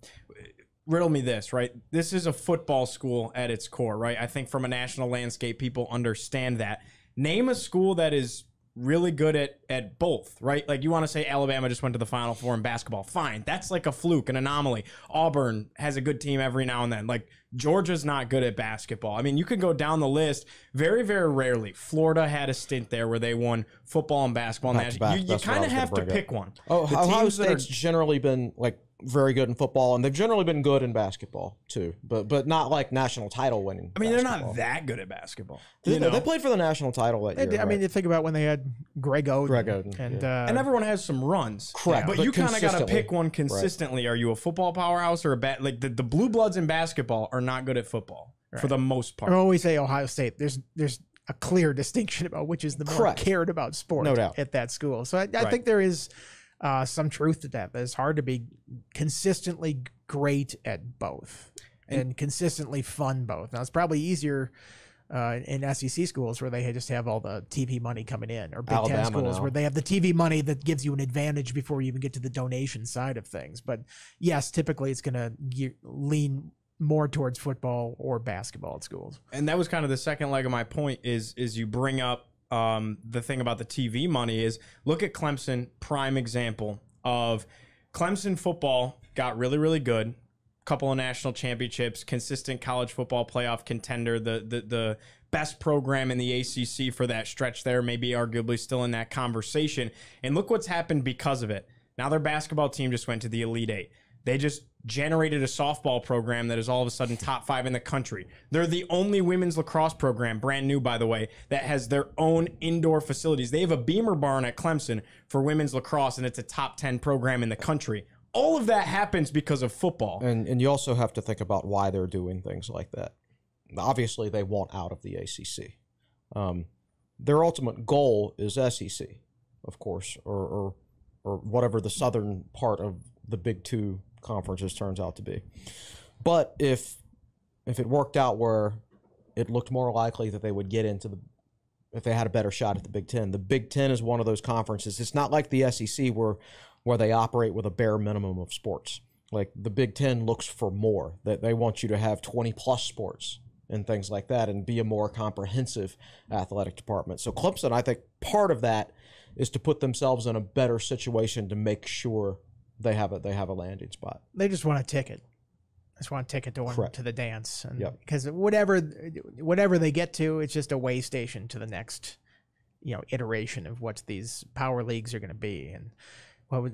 riddle me this, right? This is a football school at its core, right? I think from a national landscape, people understand that. Name a school that is really good at both, right? Like you want to say Alabama just went to the Final Four in basketball. Fine. That's like a fluke, an anomaly. Auburn has a good team every now and then. Like Georgia's not good at basketball. I mean, you could go down the list. Very, very rarely. Florida had a stint there where they won football and basketball. You kind of have to pick one. Ohio State's generally been like very good in football, and they've generally been good in basketball too, but not like national title winning. I mean, they're not that good at basketball. They played for the national title that year. I mean, you think about when they had Greg Oden. And everyone has some runs. Correct. But you kind of got to pick one consistently. Right. Are you a football powerhouse or a bad? Like the blue bloods in basketball are not good at football for the most part. I always say Ohio State. There's a clear distinction about which is the more cared about sport at that school. So I think there is some truth to that. It's hard to be consistently great at both and consistently fun both. Now, it's probably easier in SEC schools where they just have all the TV money coming in, or Big Ten schools where they have the TV money that gives you an advantage before you even get to the donation side of things. But yes, typically it's going to lean more towards football or basketball at schools. And that was kind of the second leg of my point is you bring up the thing about the TV money is look at Clemson, prime example of Clemson football got really, really good. Couple of national championships, consistent college football playoff contender, the best program in the ACC for that stretch there, maybe arguably still in that conversation. And look what's happened because of it. Now their basketball team just went to the Elite Eight. They just generated a softball program that is all of a sudden top 5 in the country. They're the only women's lacrosse program, brand new, by the way, that has their own indoor facilities. They have a Beamer barn at Clemson for women's lacrosse, and it's a top 10 program in the country. All of that happens because of football. And you also have to think about why they're doing things like that. Obviously, they want out of the ACC. Their ultimate goal is SEC, of course, or whatever the southern part of the Big Two conferences turns out to be. But if it worked out where it looked more likely that they would get into if they had a better shot at the Big Ten is one of those conferences. It's not like the SEC where they operate with a bare minimum of sports. Like the Big Ten looks for more, that they want you to have 20 plus sports and things like that and be a more comprehensive athletic department. So Clemson, I think part of that is to put themselves in a better situation to make sure they have a landing spot. They just want a ticket. Just want a ticket to the dance. Because whatever they get to, it's just a way station to the next, iteration of what these power leagues are going to be. And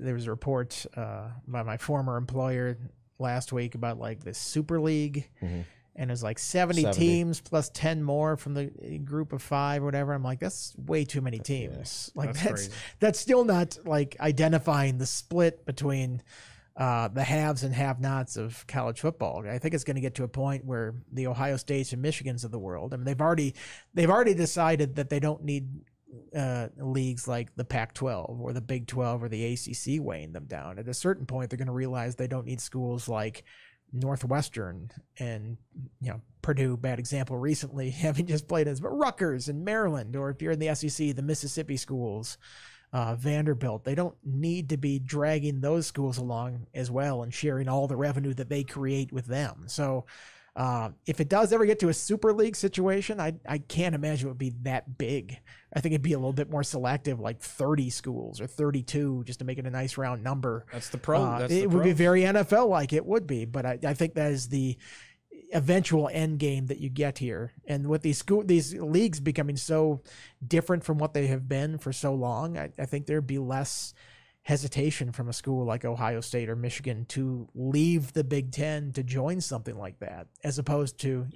there was a report by my former employer last week about like this Super League, and it was like 70 teams plus 10 more from the group of 5 or whatever. I'm like, that's way too many teams. Like that's still not like identifying the split between the haves and have-nots of college football. I think it's going to get to a point where the Ohio States and Michigans of the world, I mean, they've already decided that they don't need leagues like the Pac-12 or the Big 12 or the ACC weighing them down. At a certain point, they're going to realize they don't need schools like Northwestern and, Purdue, bad example recently, having just played as Rutgers and Maryland, or if you're in the SEC, the Mississippi schools, Vanderbilt. They don't need to be dragging those schools along as well and sharing all the revenue that they create with them. So if it does ever get to a super league situation, I can't imagine it would be that big. I think it'd be a little bit more selective, like 30 schools or 32, just to make it a nice round number. That's the pro. It would be very NFL-like. It would be, but I think that is the eventual end game that you get here. And with these leagues becoming so different from what they have been for so long, I think there'd be less hesitation from a school like Ohio State or Michigan to leave the Big Ten to join something like that, as opposed to,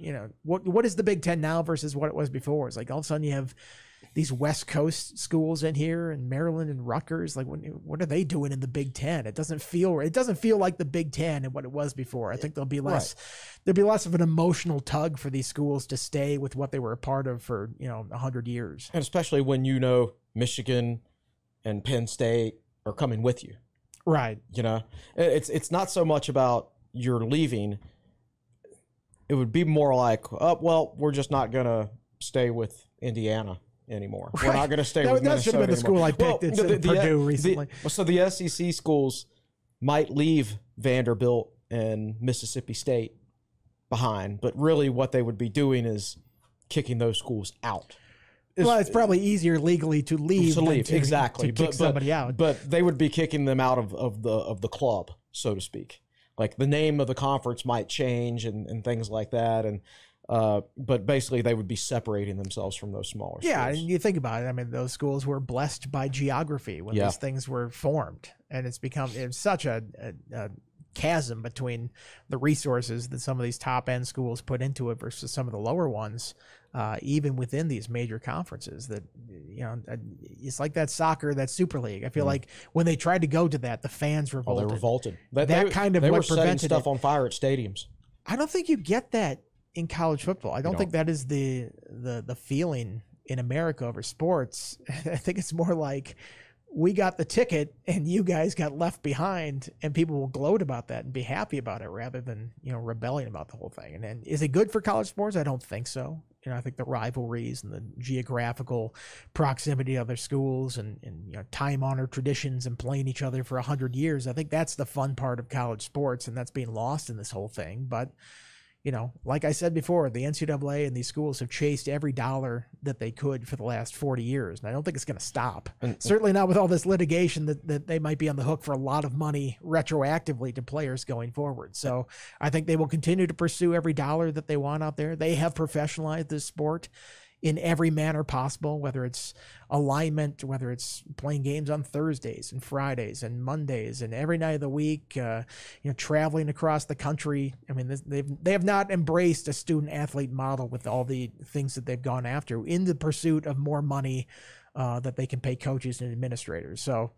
what is the Big Ten now versus what it was before? It's like all of a sudden you have these West Coast schools in here and Maryland and Rutgers. Like, what are they doing in the Big Ten? It doesn't feel like the Big Ten and what it was before. I think there'll be less of an emotional tug for these schools to stay with what they were a part of for 100 years. And especially when Michigan and Penn State are coming with you, right? It's not so much about you're leaving. It would be more like, we're just not gonna stay with Indiana anymore. Right. We're not going to stay with Minnesota. That should have been the school I picked. It's in Purdue recently. So the SEC schools might leave Vanderbilt and Mississippi State behind, but really what they would be doing is kicking those schools out. It's probably easier legally to leave. Exactly. To kick somebody out. But they would be kicking them out of the club, so to speak. Like the name of the conference might change and things like that. And but basically they would be separating themselves from those smaller schools. Yeah, and you think about it. I mean, those schools were blessed by geography when these things were formed, and it's such a chasm between the resources that some of these top end schools put into it versus some of the lower ones, even within these major conferences. That it's like that soccer, that Super League. I feel like when they tried to go to that, the fans revolted. Oh, they revolted. They were setting stuff on fire at stadiums. I don't think you get that in college football. I don't think that is the feeling in America over sports. I think it's more like we got the ticket and you guys got left behind, and people will gloat about that and be happy about it rather than, rebelling about the whole thing. And then is it good for college sports? I don't think so. I think the rivalries and the geographical proximity of other schools and time-honored traditions and playing each other for 100 years, I think that's the fun part of college sports, and that's being lost in this whole thing. But like I said before, the NCAA and these schools have chased every dollar that they could for the last 40 years. And I don't think it's going to stop. Certainly not with all this litigation that they might be on the hook for a lot of money retroactively to players going forward. So I think they will continue to pursue every dollar that they want out there. They have professionalized this sport in every manner possible, whether it's alignment, whether it's playing games on Thursdays and Fridays and Mondays and every night of the week, traveling across the country. I mean, they have not embraced a student athlete model with all the things that they've gone after in the pursuit of more money that they can pay coaches and administrators. So,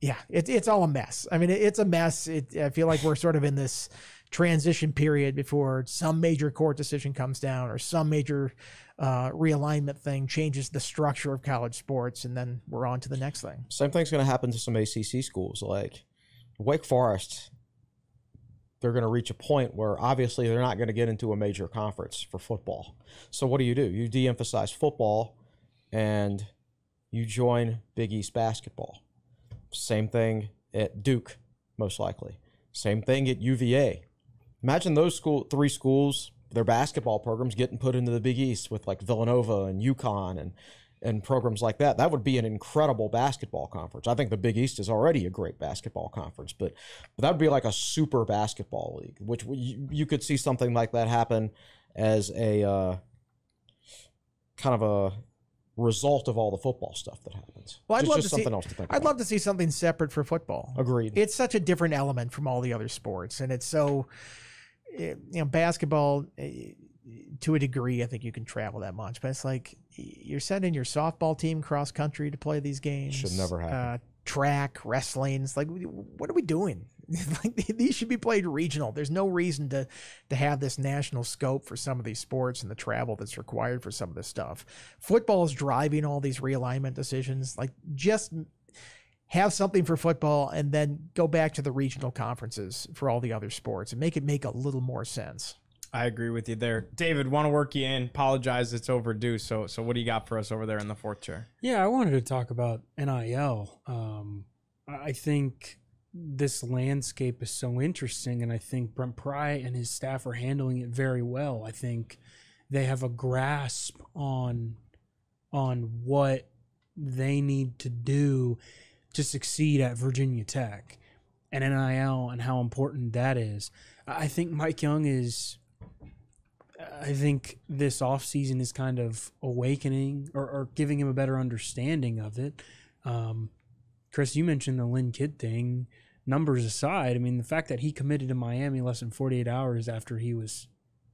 it's all a mess. I mean, it's a mess. I feel like we're sort of in this transition period before some major court decision comes down or some major realignment thing changes the structure of college sports, and then we're on to the next thing. Same thing's going to happen to some ACC schools. Like Wake Forest, they're going to reach a point where obviously they're not going to get into a major conference for football. So what do? You de-emphasize football and you join Big East basketball. Same thing at Duke, most likely. Same thing at UVA. Imagine those three schools, their basketball programs getting put into the Big East with like Villanova and UConn and programs like that. That would be an incredible basketball conference. I think the Big East is already a great basketball conference, but that would be like a super basketball league, which you could see something like that happen as a kind of a result of all the football stuff that happens. Well, I'd love to see something separate for football. Agreed. It's such a different element from all the other sports, and it's so, basketball, to a degree, I think you can travel that much, but it's like you're sending your softball team cross country to play these games. Should never happen. track, wrestling. It's like, what are we doing? Like, these should be played regional. There's no reason to have this national scope for some of these sports and the travel that's required for some of this stuff. Football is driving all these realignment decisions. Like, just have something for football and then go back to the regional conferences for all the other sports and make a little more sense. I agree with you there. David, want to work you in. Apologize, it's overdue. So what do you got for us over there in the fourth chair? Yeah, I wanted to talk about NIL. I think this landscape is so interesting, and I think Brent Pry and his staff are handling it very well. I think they have a grasp on what they need to do to succeed at Virginia Tech and NIL and how important that is. I think Mike Young is... I think this offseason is kind of awakening or giving him a better understanding of it. Chris, you mentioned the Lynn Kidd thing. Numbers aside, I mean, the fact that he committed to Miami less than 48 hours after he was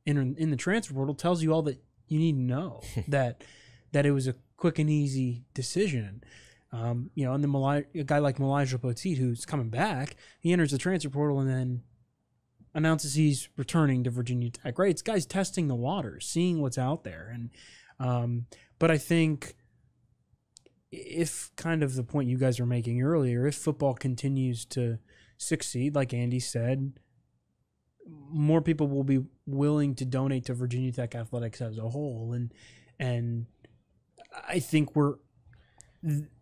in the transfer portal tells you all that you need to know, that it was a quick and easy decision. And then a guy like Elijah Poteet, who's coming back, he enters the transfer portal and then announces he's returning to Virginia Tech. Right? It's guys testing the waters, seeing what's out there. And but I think if kind of the point you guys were making earlier, if football continues to succeed, like Andy said, more people will be willing to donate to Virginia Tech athletics as a whole. And I think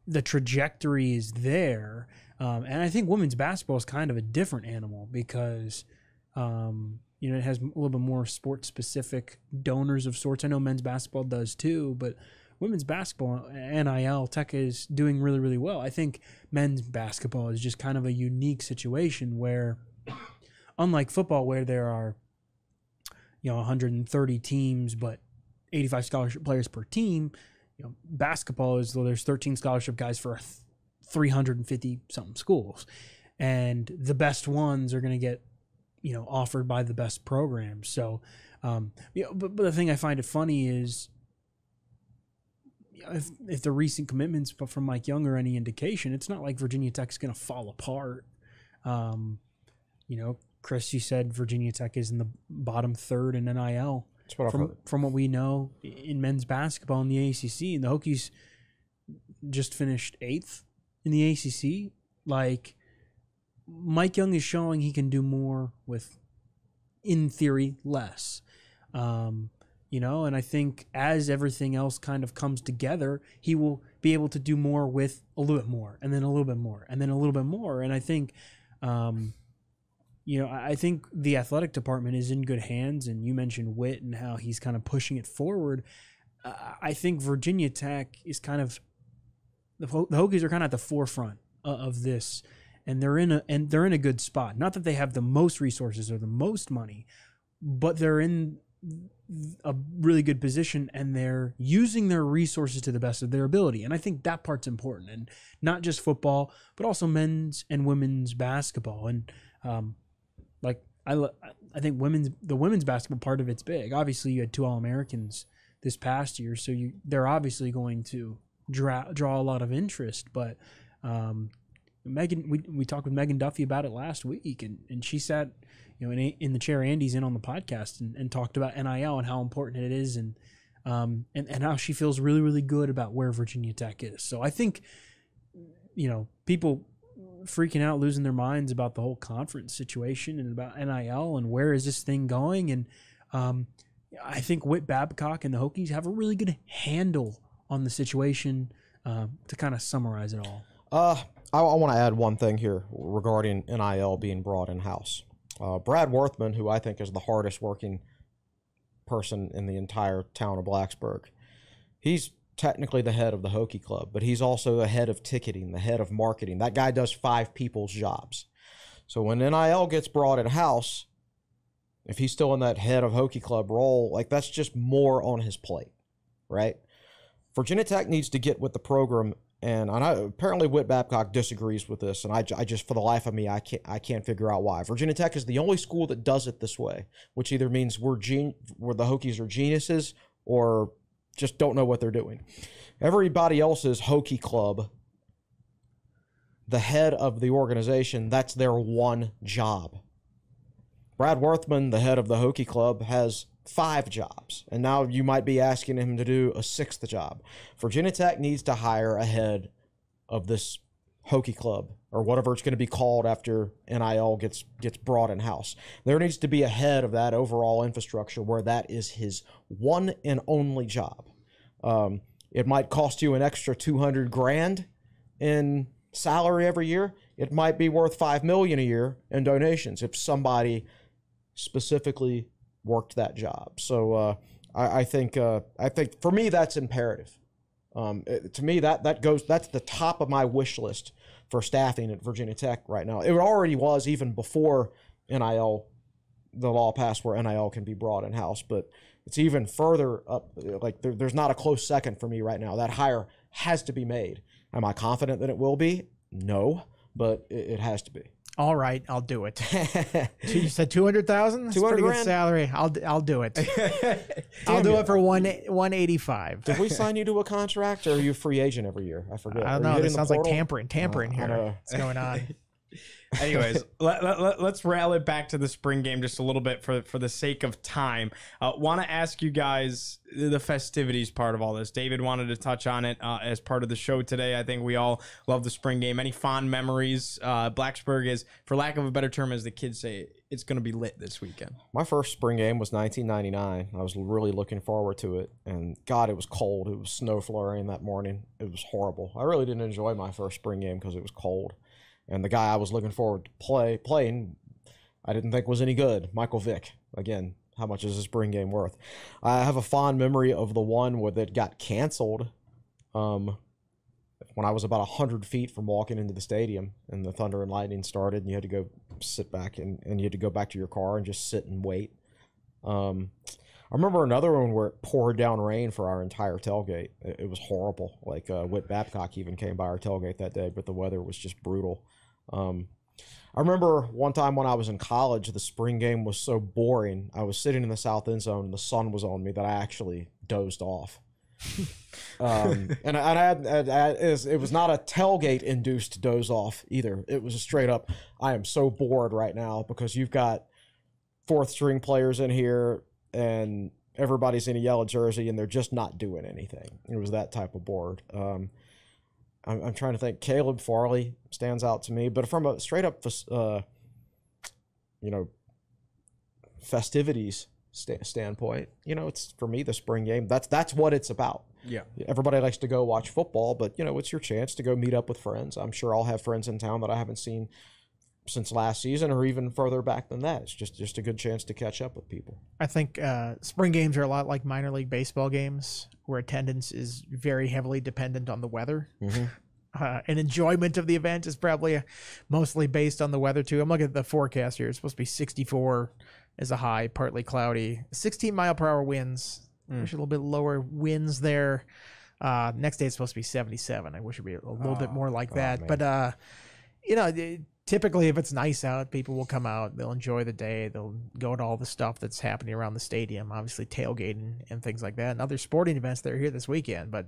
the trajectory is there. And I think women's basketball is kind of a different animal because it has a little bit more sport-specific donors of sorts. I know men's basketball does too, but women's basketball, NIL, Tech is doing really, really well. I think men's basketball is just kind of a unique situation where, unlike football, where there are 130 teams but 85 scholarship players per team, basketball is, though there's 13 scholarship guys for 350-something schools. And the best ones are going to get offered by the best programs. So, but the thing I find it funny is if the recent commitments from Mike Young are any indication, it's not like Virginia Tech is going to fall apart. Chris, you said Virginia Tech is in the bottom third in NIL. That's what I've heard. From what we know in men's basketball in the ACC, and the Hokies just finished 8th in the ACC. Like, Mike Young is showing he can do more with, in theory, less. And I think as everything else kind of comes together, he will be able to do more with a little bit more, and then a little bit more, and then a little bit more. And I think, I think the athletic department is in good hands. And you mentioned Witt and how he's kind of pushing it forward. I think Virginia Tech is kind of the Hokies are kind of at the forefront of this, and they're in a good spot. Not that they have the most resources or the most money, but they're in a really good position, and they're using their resources to the best of their ability. And I think that part's important, and not just football, but also men's and women's basketball. And I think the women's basketball part of it's big. Obviously, you had 2 All-Americans this past year, so they're obviously going to draw a lot of interest. But Megan, we talked with Megan Duffy about it last week, and she sat in the chair Andy's in on the podcast and talked about NIL and how important it is, and how she feels really, really good about where Virginia Tech is. So I think people freaking out, losing their minds about the whole conference situation and about NIL and where is this thing going. And I think Whit Babcock and the Hokies have a really good handle on the situation. To kind of summarize it all, I want to add one thing here regarding NIL being brought in-house. Brad Worthman, who I think is the hardest working person in the entire town of Blacksburg, he's technically the head of the Hokie Club, but he's also the head of ticketing, the head of marketing. That guy does 5 people's jobs. So when NIL gets brought in-house, if he's still in that head of Hokie Club role, like, that's just more on his plate, right? Virginia Tech needs to get with the program, and apparently Whit Babcock disagrees with this, and I just, for the life of me, I can't figure out why. Virginia Tech is the only school that does it this way, which either means we're the Hokies are geniuses or just don't know what they're doing. Everybody else's Hokie Club the head of the organization, that's their one job. Brad Worthman, the head of the Hokie Club, has 5 jobs, and now you might be asking him to do a 6th job. Virginia Tech needs to hire a head of this Hokie Club, or whatever it's going to be called after NIL gets brought in house. There needs to be a head of that overall infrastructure where that is his one and only job. It might cost you an extra $200,000 in salary every year. It might be worth $5 million a year in donations if somebody specifically worked that job. So I think for me that's imperative. To me that's the top of my wish list for staffing at Virginia Tech right now. It already was even before NIL, the law passed where NIL can be brought in house, but it's even further up. Like there's not a close second for me right now. That hire has to be made. Am I confident that it will be? No, but it has to be. All right, I'll do it. You said 200,000. Pretty good salary. I'll do it. I'll do it for 185. Did we sign you to a contract, or are you a free agent every year? I forget. I don't know. This sounds like tampering here. What's going on? Anyways, let's rail it back to the spring game just a little bit for the sake of time. Want to ask you guys the festivities part of all this. David wanted to touch on it as part of the show today. I think we all love the spring game. Any fond memories? Blacksburg is, for lack of a better term, as the kids say, it's going to be lit this weekend. My first spring game was 1999. I was really looking forward to it, and God, it was cold. It was snow flurrying that morning. It was horrible. I really didn't enjoy my first spring game because it was cold. And the guy I was looking forward to playing, I didn't think was any good. Michael Vick. Again, how much is a spring game worth? I have a fond memory of the one where that got canceled when I was about 100 feet from walking into the stadium and the Thunder and Lightning started, and you had to go sit back and you had to go back to your car and just sit and wait. I remember another one where it poured down rain for our entire tailgate. It was horrible. Like Whit Babcock even came by our tailgate that day, but the weather was just brutal. I remember one time when I was in college, the spring game was so boring. I was sitting in the south end zone and the sun was on me that I actually dozed off. And it was not a tailgate induced doze off either. It was a straight up, I am so bored right now because you've got 4th string players in here and everybody's in a yellow jersey and they're just not doing anything. It was that type of bored. I'm trying to think. Caleb Farley stands out to me, but from a straight up, festivities standpoint, it's for me the spring game. That's what it's about. Yeah. Everybody likes to go watch football, but it's your chance to go meet up with friends. I'm sure I'll have friends in town that I haven't seen since last season or even further back than that. It's just a good chance to catch up with people. I think spring games are a lot like minor league baseball games where attendance is very heavily dependent on the weather. Mm-hmm. And enjoyment of the event is probably mostly based on the weather too. I'm looking at the forecast here. It's supposed to be 64 as a high, partly cloudy, 16-mile-per-hour winds. Wish a little bit lower winds there. Next day it's supposed to be 77. I wish it'd be a little bit more like that. Man. But typically, if it's nice out, people will come out. They'll enjoy the day. They'll go to all the stuff that's happening around the stadium, obviously tailgating and things like that, and other sporting events that are here this weekend. But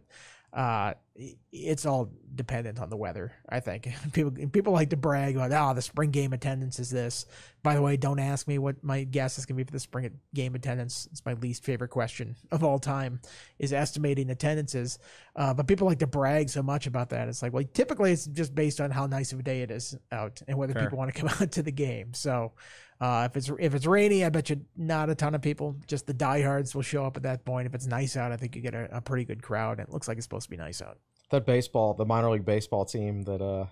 it's all dependent on the weather, I think. People like to brag about, the spring game attendance is this. By the way, don't ask me what my guess is going to be for the spring game attendance. It's my least favorite question of all time, is estimating attendances. But people like to brag so much about that. It's like, well, typically it's just based on how nice of a day it is out and whether people want to come out to the game. So if it's rainy, I bet you not a ton of people. Just the diehards will show up at that point. If it's nice out, I think you get a pretty good crowd. And it looks like it's supposed to be nice out. That the minor league baseball team that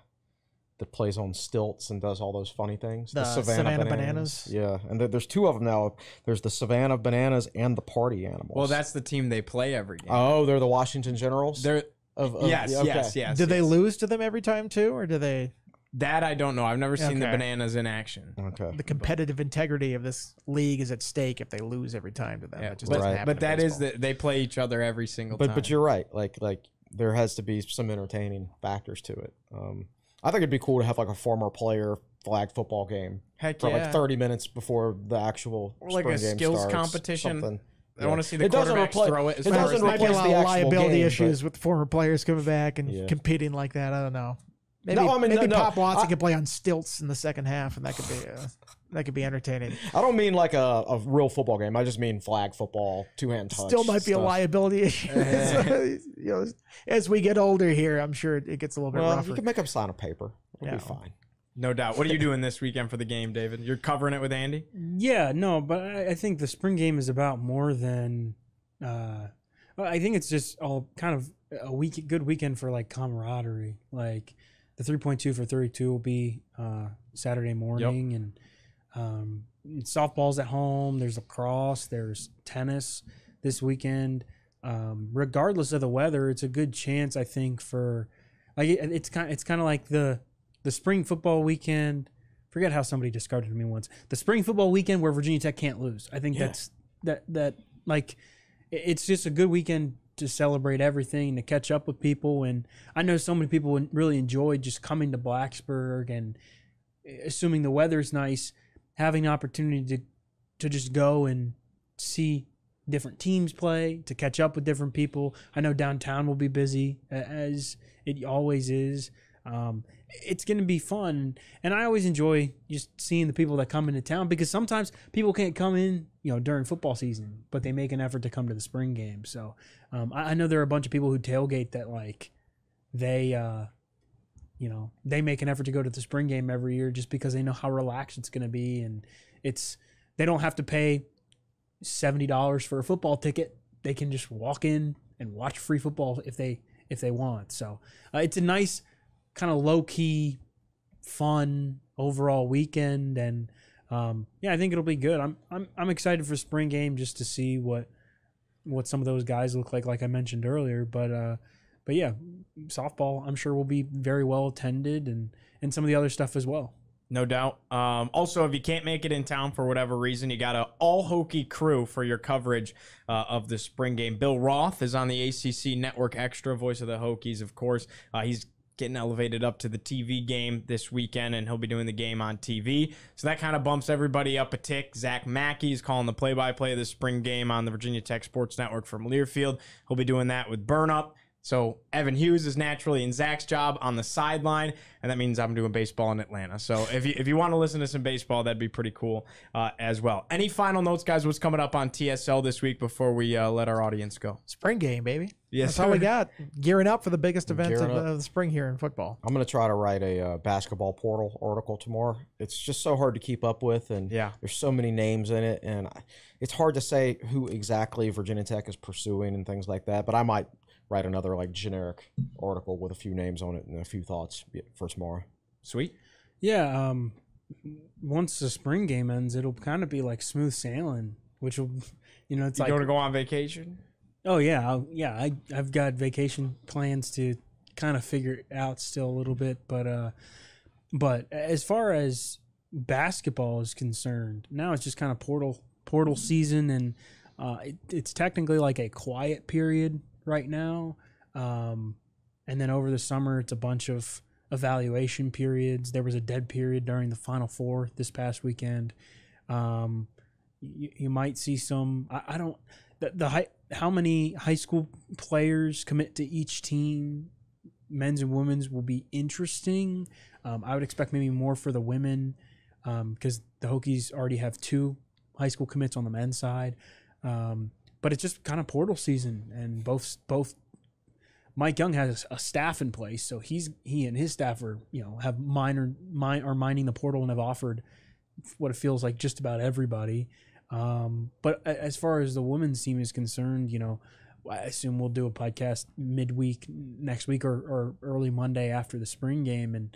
plays on stilts and does all those funny things. The Savannah Bananas. Yeah, and there's 2 of them now. There's the Savannah Bananas and the Party Animals. Well, that's the team they play every game. Oh, they're the Washington Generals? Yes. Do they lose to them every time too, or do they? That I don't know. I've never seen the Bananas in action. Okay. The competitive integrity of this league is at stake if they lose every time to them. Yeah, that just doesn't happen. But that is they play each other every single time. But you're right. Like there has to be some entertaining factors to it. I think it'd be cool to have like a former player flag football game for like 30 minutes before the actual like spring a game skills starts. competition. Something. I want to see the quarterbacks throw it. It doesn't might be a replace lot the of actual liability game, issues with former players coming back and Yeah. competing like that. I don't know. Maybe Pop Watson could play on stilts in the second half, and that could be entertaining. I don't mean like a real football game. I just mean flag football, two-hand touch. Still might be stuff. a liability issue. As we get older here, I'm sure it gets a little bit rougher. You can make them sign a paper. It'll be fine. No doubt. What are you doing this weekend for the game, David? You're covering it with Andy? Yeah, no, but I think the spring game is about more than. I think it's just all kind of a good weekend for like camaraderie. Like the 3.2 for 32 will be Saturday morning, and softball's at home. There's lacrosse. There's tennis this weekend. Regardless of the weather, it's a good chance, I think, for like it's kind of like the spring football weekend. Forget how somebody described it to me once. The spring football weekend where Virginia Tech can't lose. I think that's like it's just a good weekend to celebrate everything, to catch up with people. And I know so many people really enjoy just coming to Blacksburg, and assuming the weather's nice, having the opportunity to just go and see different teams play, to catch up with different people. I know downtown will be busy, as it always is. It's going to be fun, and I always enjoy just seeing the people that come into town, because sometimes people can't come in, during football season, but they make an effort to come to the spring game. So I know there are a bunch of people who tailgate that, like, they make an effort to go to the spring game every year just because they know how relaxed it's going to be, and they don't have to pay $70 for a football ticket. They can just walk in and watch free football if they want. So it's a nice kind of low-key, fun overall weekend, and I think it'll be good. I'm excited for spring game just to see what some of those guys look like I mentioned earlier. But yeah, softball I'm sure will be very well attended, and some of the other stuff as well. No doubt. Also, if you can't make it in town for whatever reason, you got an all-Hokie crew for your coverage of the spring game. Bill Roth is on the ACC Network Extra, voice of the Hokies, of course. He's getting elevated up to the TV game this weekend, and he'll be doing the game on TV. So that kind of bumps everybody up a tick. Zach Mackey is calling the play-by-play of the spring game on the Virginia Tech Sports Network from Learfield. He'll be doing that with Burn Up. So Evan Hughes is naturally in Zach's job on the sideline, and that means I'm doing baseball in Atlanta. So if you want to listen to some baseball, that'd be pretty cool as well. Any final notes, guys? What's coming up on TSL this week before we let our audience go? Spring game, baby. Yes, that's all we got. Gearing up for the biggest events of the spring here in football. I'm going to try to write a basketball portal article tomorrow. It's just so hard to keep up with, and there's so many names in it, and it's hard to say who exactly Virginia Tech is pursuing and things like that, but I might write another like generic article with a few names on it and a few thoughts for tomorrow. Sweet. Yeah. Once the spring game ends, it'll kind of be like smooth sailing, which will, it's like. You going to go on vacation? Oh yeah. I've got vacation plans to kind of figure it out still a little bit, but as far as basketball is concerned, now it's just kind of portal season, and it's technically like a quiet period right now, and then over the summer it's a bunch of evaluation periods. There was a dead period during the Final Four this past weekend. You might see some. I don't how many high school players commit to each team, men's and women's, will be interesting. I would expect maybe more for the women, because the Hokies already have 2 high school commits on the men's side. But it's just kind of portal season, and both Mike Young has a staff in place, so he and his staff are are mining the portal and have offered what it feels like just about everybody. But as far as the women's team is concerned, I assume we'll do a podcast midweek next week or early Monday after the spring game, and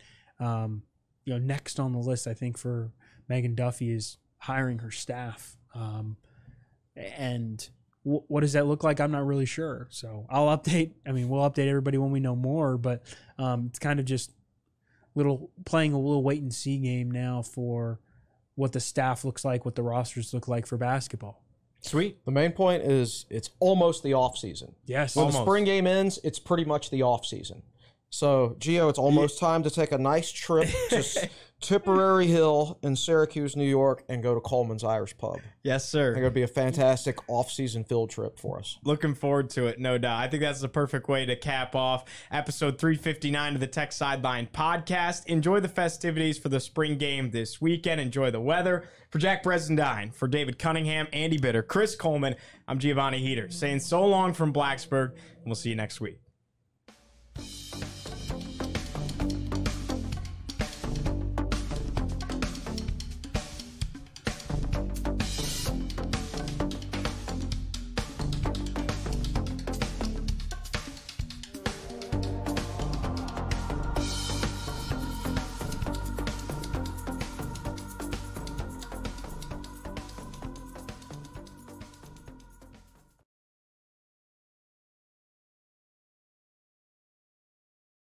next on the list I think for Megan Duffy is hiring her staff, and what does that look like? I'm not really sure. So I'll update. We'll update everybody when we know more, but it's kind of just playing a little wait and see game now for what the staff looks like, what the rosters look like for basketball. Sweet. The main point is it's almost the off season. Yes. When the spring game ends, it's pretty much the off season. So, Gio, it's almost time to take a nice trip Tipperary Hill in Syracuse, New York, and go to Coleman's Irish Pub. Yes, I think sir. it would be a fantastic off-season field trip for us. Looking forward to it, no doubt. I think that's the perfect way to cap off episode 359 of the Tech Sideline podcast. Enjoy the festivities for the spring game this weekend. Enjoy the weather. For Jack Bresendine, for David Cunningham, Andy Bitter, Chris Coleman, I'm Giovanni Heater saying so long from Blacksburg, and we'll see you next week.